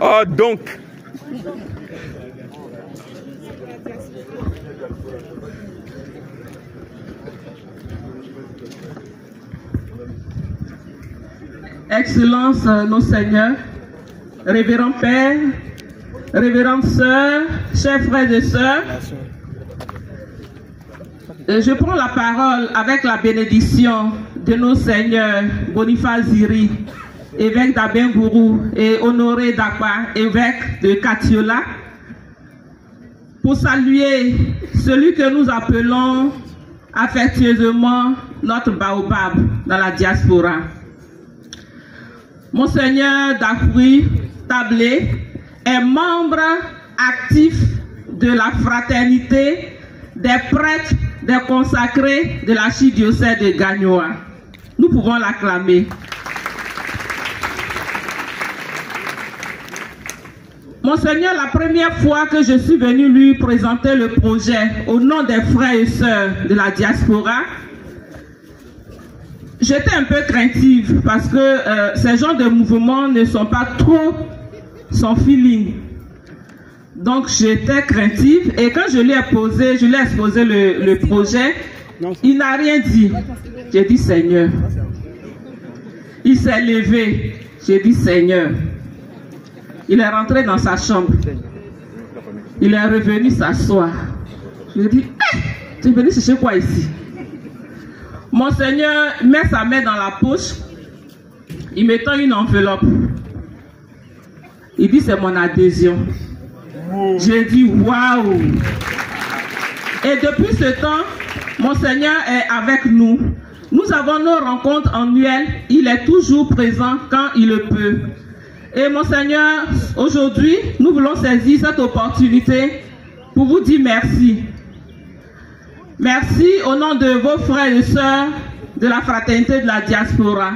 Oh, donc. Excellence, nos seigneurs, révérends pères, révérentes sœurs, chers frères et sœurs, je prends la parole avec la bénédiction de nos seigneurs Boniface Ziri, évêque d'Abengourou, et Honoré Dakwa, évêque de Katiola, pour saluer celui que nous appelons affectueusement notre baobab dans la diaspora. Monseigneur Dakoui Tablé est membre actif de la fraternité des prêtres, des consacrés de l'archidiocèse de Gagnoa. Nous pouvons l'acclamer. Monseigneur, la première fois que je suis venu lui présenter le projet au nom des frères et sœurs de la diaspora, j'étais un peu craintive parce que ces genres de mouvements ne sont pas trop son feeling. Donc j'étais craintive et quand je lui ai exposé le projet, il n'a rien dit. J'ai dit Seigneur. Il s'est levé. J'ai dit Seigneur. Il est rentré dans sa chambre. Il est revenu s'asseoir. Je lui ai dit, tu es venu chercher quoi ici? Monseigneur met sa main dans la poche. Il me tend une enveloppe. Il dit c'est mon adhésion. J'ai dit waouh. Et depuis ce temps, Monseigneur est avec nous. Nous avons nos rencontres annuelles. Il est toujours présent quand il le peut. Et Monseigneur, aujourd'hui, nous voulons saisir cette opportunité pour vous dire merci. Merci au nom de vos frères et sœurs de la fraternité de la diaspora.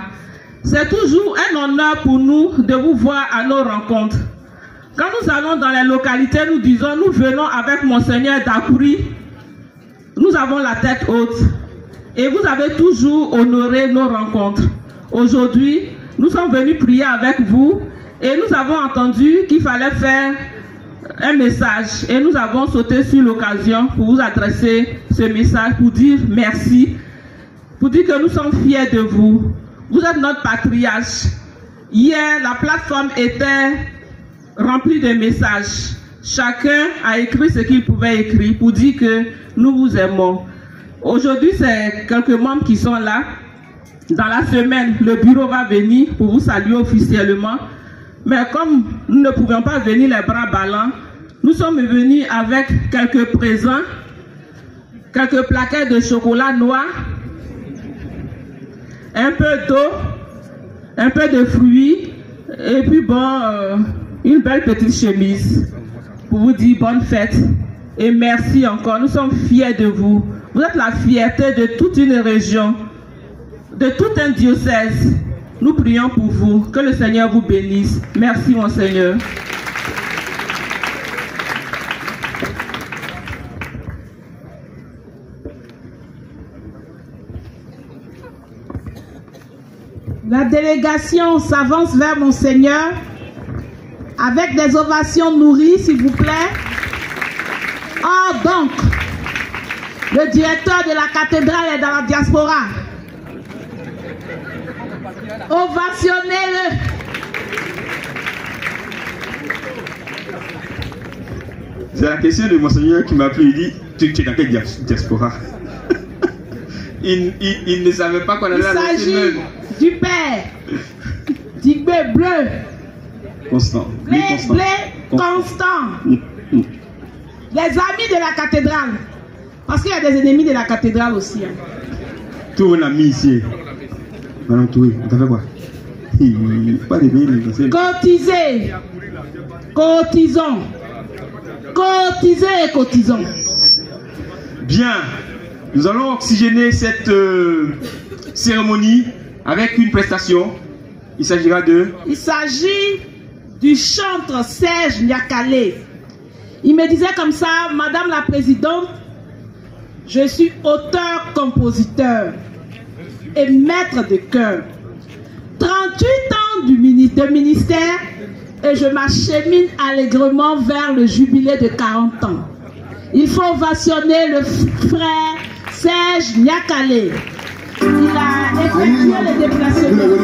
C'est toujours un honneur pour nous de vous voir à nos rencontres. Quand nous allons dans les localités, nous disons, nous venons avec Monseigneur Dakouri, nous avons la tête haute. Et vous avez toujours honoré nos rencontres. Aujourd'hui, nous sommes venus prier avec vous et nous avons entendu qu'il fallait faire un message. Et nous avons sauté sur l'occasion pour vous adresser ce message, pour dire merci, pour dire que nous sommes fiers de vous. Vous êtes notre patriarche. Hier, la plateforme était remplie de messages. Chacun a écrit ce qu'il pouvait écrire pour dire que nous vous aimons. Aujourd'hui, c'est quelques membres qui sont là. Dans la semaine, le bureau va venir pour vous saluer officiellement. Mais comme nous ne pouvions pas venir les bras ballants, nous sommes venus avec quelques présents, quelques plaquettes de chocolat noir, un peu d'eau, un peu de fruits, et puis bon, une belle petite chemise pour vous dire bonne fête et merci encore. Nous sommes fiers de vous. Vous êtes la fierté de toute une région, de tout un diocèse. Nous prions pour vous. Que le Seigneur vous bénisse. Merci, mon Seigneur. La délégation s'avance vers Monseigneur avec des ovations nourries, s'il vous plaît. Oh, donc, le directeur de la cathédrale est dans la diaspora. Ovationnez-le. C'est la question de Monseigneur qui m'a appelé. Il dit, tu es dans quelle diaspora? il ne savait pas qu'on allait annoncer. Il s'agit du Père, du bleu. Constant. Blé constant. Les amis de la cathédrale. Parce qu'il y a des ennemis de la cathédrale aussi. Hein. Tout un ami ici. Madame Touré, vous avez quoi? Pas de cotiser. Cotisons. Cotiser et cotisons. Bien. Nous allons oxygéner cette cérémonie avec une prestation. Il s'agira de... Il s'agit du chantre Serge Niakale. Il me disait comme ça, Madame la Présidente, je suis auteur-compositeur et maître de chœur. 38 ans de ministère et je m'achemine allègrement vers le jubilé de 40 ans. Il faut ovationner le frère Serge Niakale. Il a effectué le déplacement.